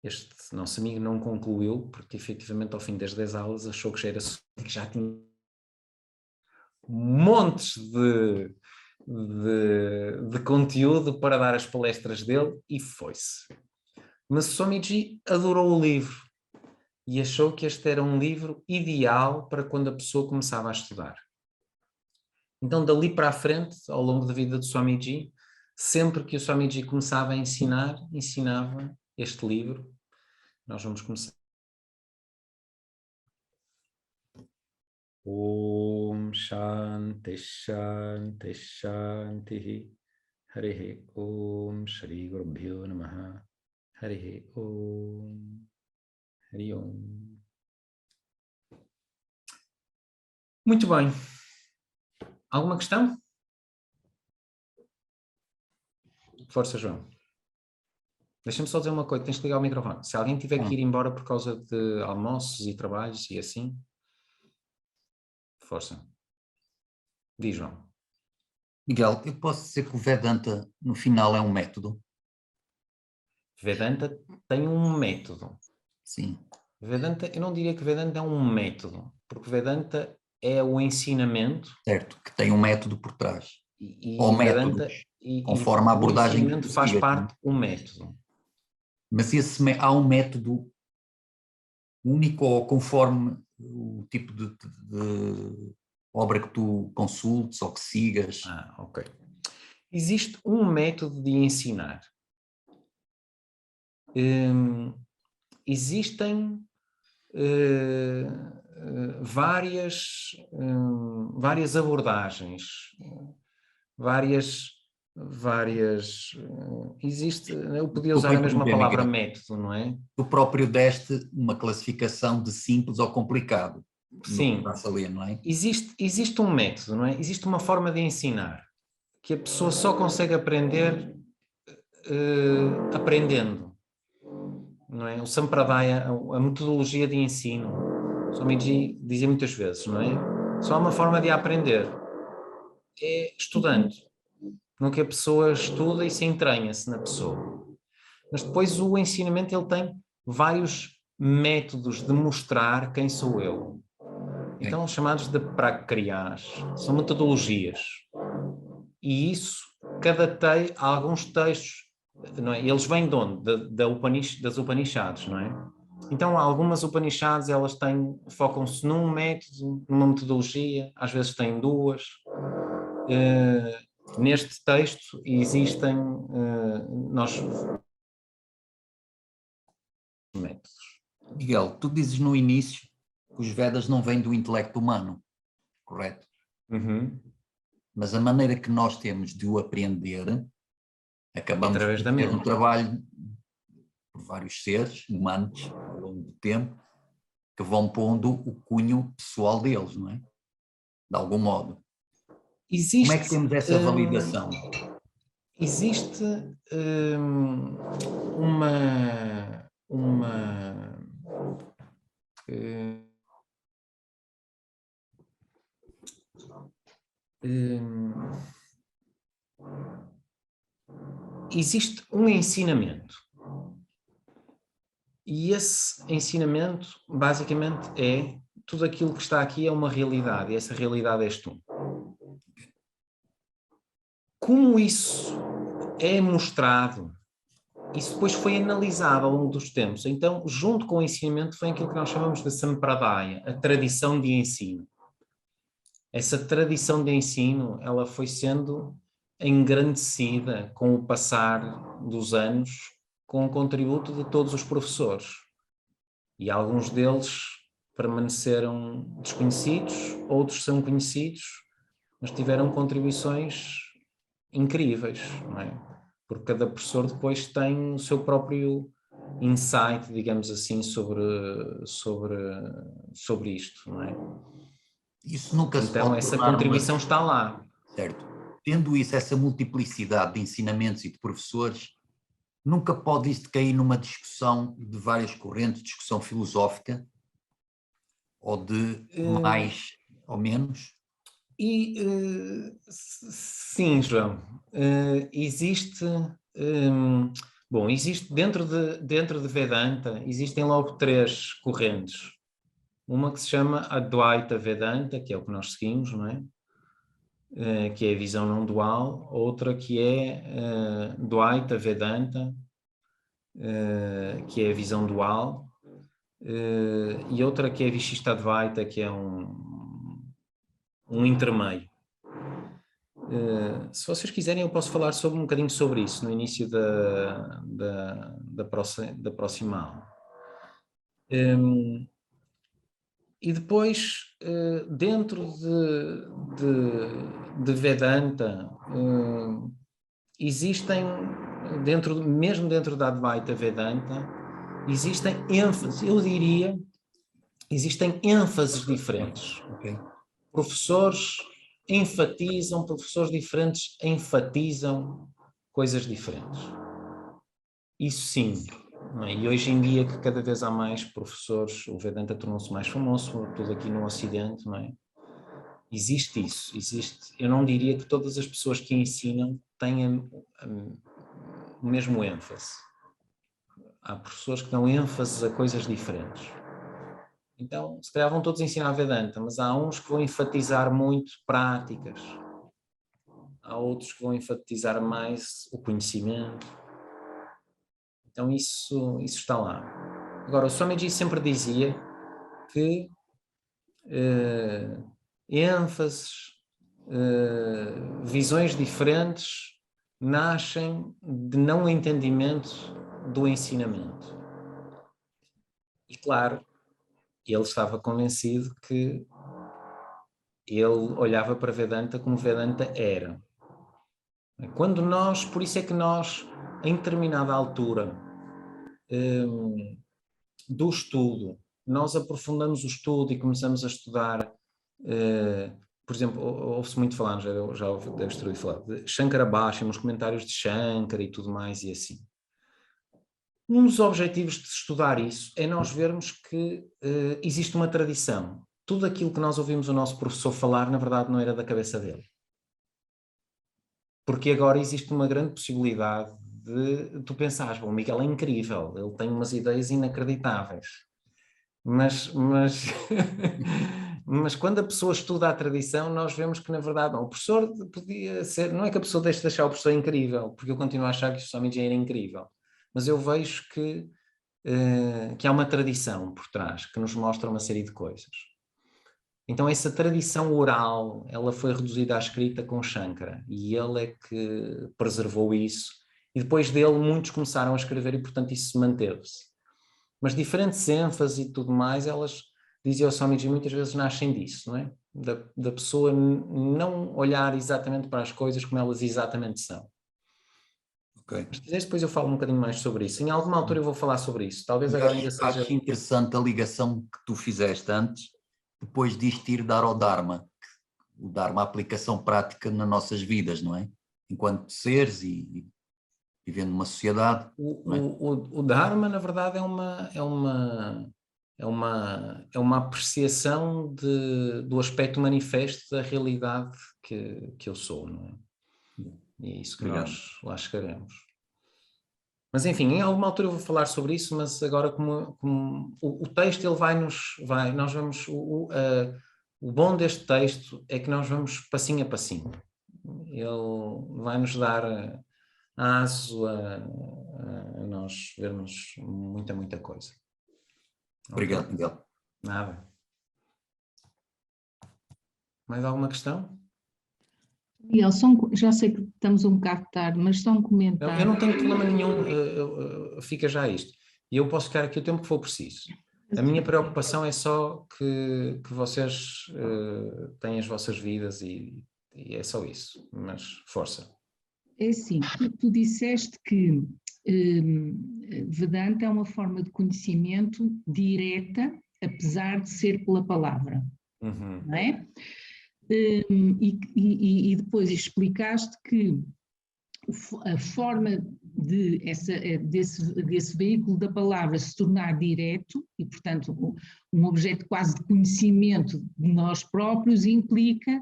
Este nosso amigo não concluiu, porque efetivamente ao fim das 10 aulas achou que já tinha montes de conteúdo para dar as palestras dele e foi-se. Mas o Swamiji adorou o livro e achou que este era um livro ideal para quando a pessoa começava a estudar. Então, dali para a frente, ao longo da vida do Swamiji, sempre que o Swamiji começava a ensinar, ensinava este livro. Nós vamos começar. Om Shanti Shanti Shanti Harihi Om Shri Gurubhyo Namaha Harihi Om Hari Om. Muito bem. Alguma questão? Força, João. Deixa-me só dizer uma coisa, tens que ligar o microfone. Se alguém tiver que ir embora por causa de almoços e trabalhos e assim, força. Diz, João. Miguel, eu posso dizer que o Vedanta, no final, é um método? Vedanta tem um método. Sim. Vedanta, eu não diria que Vedanta é um método, porque Vedanta é o ensinamento. Certo, que tem um método por trás. Ou métodos, conforme a abordagem. O ensinamento faz parte do método. Mas há um método único ou conforme o tipo de obra que tu consultes ou que sigas? Ok. Existe um método de ensinar. Existem várias abordagens, existe, eu podia usar a mesma palavra método, não é? Tu próprio deste uma classificação de simples ou complicado. Sim, não é? existe um método, não é? Existe uma forma de ensinar que a pessoa só consegue aprender aprendendo, não é? O Sampradaya, a metodologia de ensino, Swamiji dizia muitas vezes, não é? Só há uma forma de aprender, é estudando, no que a pessoa estuda e se entranha-se na pessoa. Mas depois o ensinamento ele tem vários métodos de mostrar quem sou eu. Então, chamados de prakriyas, são metodologias. E isso, há alguns textos, não é? Eles vêm de onde? Das Upanishads, não é? Então, algumas Upanishads, elas focam-se num método, numa metodologia, às vezes têm duas. Neste texto existem métodos. Miguel, tu dizes no início os Vedas não vêm do intelecto humano, correto? Uhum. Mas a maneira que nós temos de o aprender, acabamos Através por da ter mente. um trabalho por vários seres humanos ao longo do tempo que vão pondo o cunho pessoal deles, não é? De algum modo. Como é que Existe, temos essa validação? existe uma eh, hum, existe um ensinamento. E esse ensinamento, basicamente, é tudo aquilo que está aqui é uma realidade, e essa realidade és tu. Como isso é mostrado, isso depois foi analisado ao longo dos tempos. Então, junto com o ensinamento, vem aquilo que nós chamamos de Sampradaya, a tradição de ensino. Essa tradição de ensino, ela foi sendo engrandecida com o passar dos anos, com o contributo de todos os professores. E alguns deles permaneceram desconhecidos, outros são conhecidos, mas tiveram contribuições incríveis, não é? Porque cada professor depois tem o seu próprio insight, digamos assim, sobre isto, não é? Isso nunca se Então pode essa tornar uma... contribuição está lá. Certo. Tendo isso, essa multiplicidade de ensinamentos e de professores, nunca pode isto cair numa discussão de várias correntes, discussão filosófica, ou de mais ou menos? Sim, João, existe, existe dentro de Vedanta, existem logo três correntes. Uma que se chama Advaita Vedanta, que é o que nós seguimos, não é? Que é a visão não dual. Outra que é Dvaita Vedanta, que é a visão dual. E outra que é Vishishtadvaita, que é um intermeio. Se vocês quiserem, eu posso falar um bocadinho sobre isso no início da próxima aula. E depois, dentro de Vedanta, existem, mesmo dentro da Advaita Vedanta, existem ênfases, eu diria, existem ênfases diferentes. Okay. Professores enfatizam, professores diferentes enfatizam coisas diferentes. Isso sim. Não é? E hoje em dia que cada vez há mais professores, o Vedanta tornou-se mais famoso, sobretudo aqui no Ocidente, não é? Existe isso, existe. Eu não diria que todas as pessoas que ensinam tenham o mesmo ênfase. Há professores que dão ênfase a coisas diferentes. Então, se calhar vão todos ensinar Vedanta, mas há uns que vão enfatizar muito práticas, há outros que vão enfatizar mais o conhecimento. Então isso está lá. Agora, o Swamiji sempre dizia que ênfases, visões diferentes nascem de não entendimento do ensinamento. E claro, ele estava convencido que ele olhava para Vedanta como Vedanta era. Quando nós, por isso é que nós, em determinada altura do estudo, nós aprofundamos o estudo e começamos a estudar, por exemplo, ouve-se muito falar, já deves ter ouvido falar, de Shankara Bhasham, os comentários de Shankara e tudo mais e assim. Um dos objetivos de estudar isso é nós vermos que existe uma tradição. Tudo aquilo que nós ouvimos o nosso professor falar, na verdade, não era da cabeça dele. Porque agora existe uma grande possibilidade de tu pensares, bom, o Miguel é incrível, ele tem umas ideias inacreditáveis. Mas quando a pessoa estuda a tradição, nós vemos que, na verdade, não, o professor podia ser... Não é que a pessoa deixe de achar o professor incrível, porque eu continuo a achar que o Swamiji era incrível. Mas eu vejo que há uma tradição por trás, que nos mostra uma série de coisas. Então essa tradição oral, ela foi reduzida à escrita com Shankara, e ele é que preservou isso, e depois dele muitos começaram a escrever e, portanto, isso se manteve-se. Mas diferentes ênfases e tudo mais, elas dizia o Swamiji, muitas vezes nascem disso, não é? Da pessoa não olhar exatamente para as coisas como elas exatamente são. Okay. Mas se quiseres, depois eu falo um bocadinho mais sobre isso. Em alguma altura eu vou falar sobre isso. Talvez agora ainda seja... Acho interessante a ligação que tu fizeste antes, depois disto ir dar ao Dharma. O Dharma, a aplicação prática nas nossas vidas, não é? Enquanto seres e vivendo numa sociedade. O Dharma, na verdade, é uma apreciação do aspecto manifesto da realidade que eu sou, não é? E é isso que nós lá chegaremos. Mas enfim, em alguma altura eu vou falar sobre isso, mas agora como o texto ele nós vamos, o bom deste texto é que nós vamos passinho a passinho. Ele vai nos dar aso a nós vermos muita coisa. Obrigado, Okay? Miguel. Nada. Mais alguma questão? Miguel, já sei que estamos um bocado tarde, mas só um comentário. Eu não tenho problema nenhum, fica já isto. E eu posso ficar aqui o tempo que for preciso. A minha preocupação é só que vocês têm as vossas vidas e é só isso. Mas força. É assim, tu disseste que Vedanta é uma forma de conhecimento direta, apesar de ser pela palavra, não é? E depois explicaste que a forma desse veículo da palavra se tornar direto e, portanto, um objeto quase de conhecimento de nós próprios implica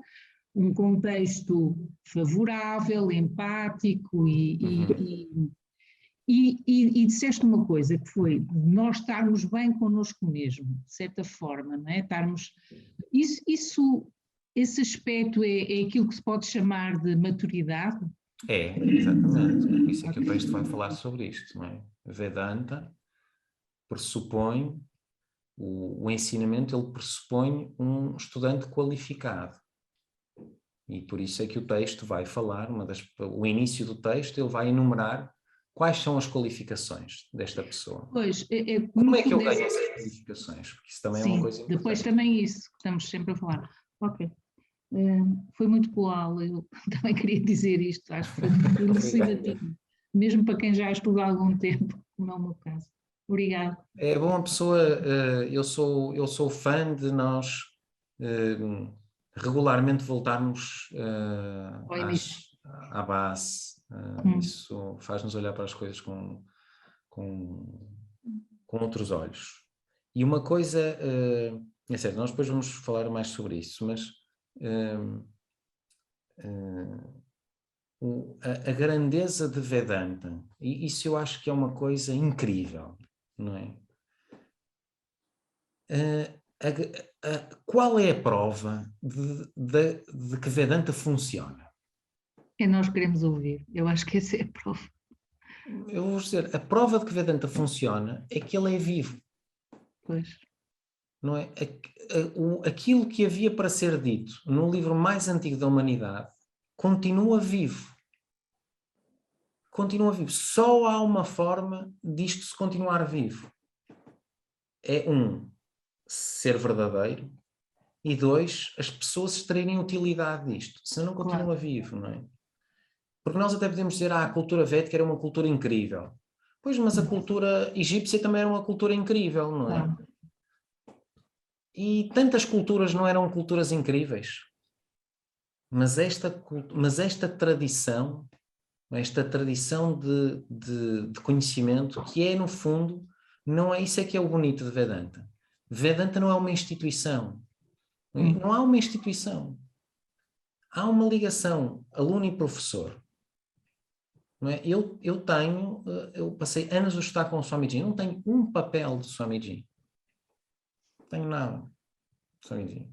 um contexto favorável, empático e disseste uma coisa que foi nós estarmos bem connosco mesmo, de certa forma, não é? Esse aspecto é aquilo que se pode chamar de maturidade? É, exatamente. Por isso é que o texto vai falar sobre isto, não é? Vedanta pressupõe, o ensinamento ele pressupõe um estudante qualificado. E por isso é que o texto vai falar, o início do texto, ele vai enumerar quais são as qualificações desta pessoa. Pois, como é que eu ganho essas qualificações? Porque isso também é uma coisa importante. Depois também isso, que estamos sempre a falar. Ok. Foi muito plural, eu também queria dizer isto, acho que foi muito elucidativo, mesmo para quem já estuda há algum tempo, como é o meu caso. Obrigada. É bom a pessoa, eu sou fã de nós regularmente voltarmos à base. Isso faz-nos olhar para as coisas com outros olhos. E uma coisa, é certo, nós depois vamos falar mais sobre isso, mas a grandeza de Vedanta, e isso eu acho que é uma coisa incrível, não é? Qual é a prova de que Vedanta funciona? É nós queremos ouvir, eu acho que essa é a prova. Eu vou dizer, a prova de que Vedanta funciona é que ele é vivo. Pois. Não é? Aquilo que havia para ser dito no livro mais antigo da humanidade continua vivo. Continua vivo. Só há uma forma disto se continuar vivo. É ser verdadeiro e 2, as pessoas extraírem utilidade disto. Senão continua vivo, não é? Porque nós até podemos dizer, a cultura védica era uma cultura incrível. Pois, mas a cultura egípcia também era uma cultura incrível, não é? E tantas culturas não eram culturas incríveis. Mas esta tradição, esta tradição de conhecimento, que é, no fundo, não é isso é que é o bonito de Vedanta. Vedanta não é uma instituição. Não há uma instituição. Há uma ligação aluno e professor. Não é? Eu passei anos a estudar com o Swamiji, não tenho um papel de Swamiji. Não tenho nada de Swamiji.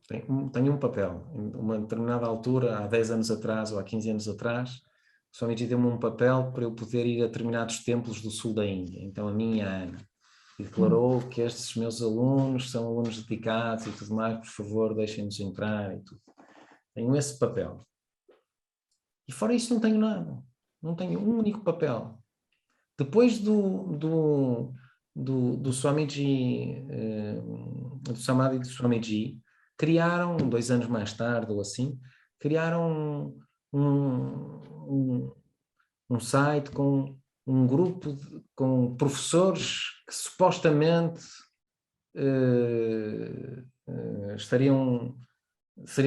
Tenho um papel. Em uma determinada altura, há 10 anos atrás ou há 15 anos atrás, o Swamiji deu-me um papel para eu poder ir a determinados templos do sul da Índia. Então a minha Ana. E declarou que estes meus alunos são alunos dedicados e tudo mais, por favor, deixem-nos entrar e tudo. Tenho esse papel. E fora isso não tenho nada. Não tenho um único papel. Depois do do Swamiji, do Samadhi e do Swamiji, criaram, 2 anos mais tarde ou assim, criaram um site com um grupo com professores que supostamente seriam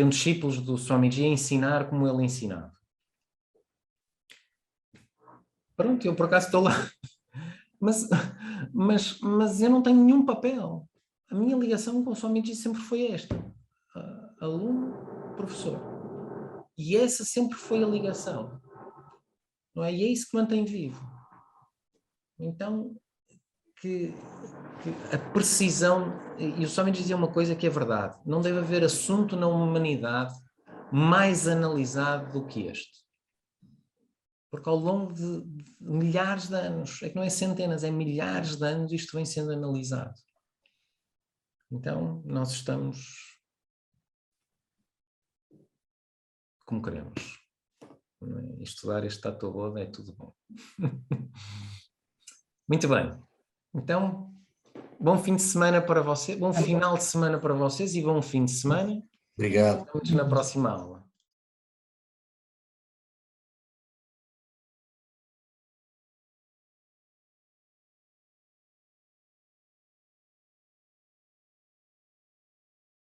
discípulos do Swamiji a ensinar como ele ensinava. Pronto, eu por acaso estou lá. Mas eu não tenho nenhum papel. A minha ligação com o Swamiji sempre foi esta. Aluno, professor. E essa sempre foi a ligação. Não é? E é isso que mantém vivo. Então, que a precisão... E o Swamiji dizia uma coisa que é verdade. Não deve haver assunto na humanidade mais analisado do que este. Porque ao longo de milhares de anos, é que não é centenas, é milhares de anos, isto vem sendo analisado. Então, nós estamos como queremos. Estudar este Tato Boda é tudo bom. Muito bem. Então, bom fim de semana para vocês, bom final de semana para vocês e bom fim de semana. Obrigado. Vemos na próxima aula.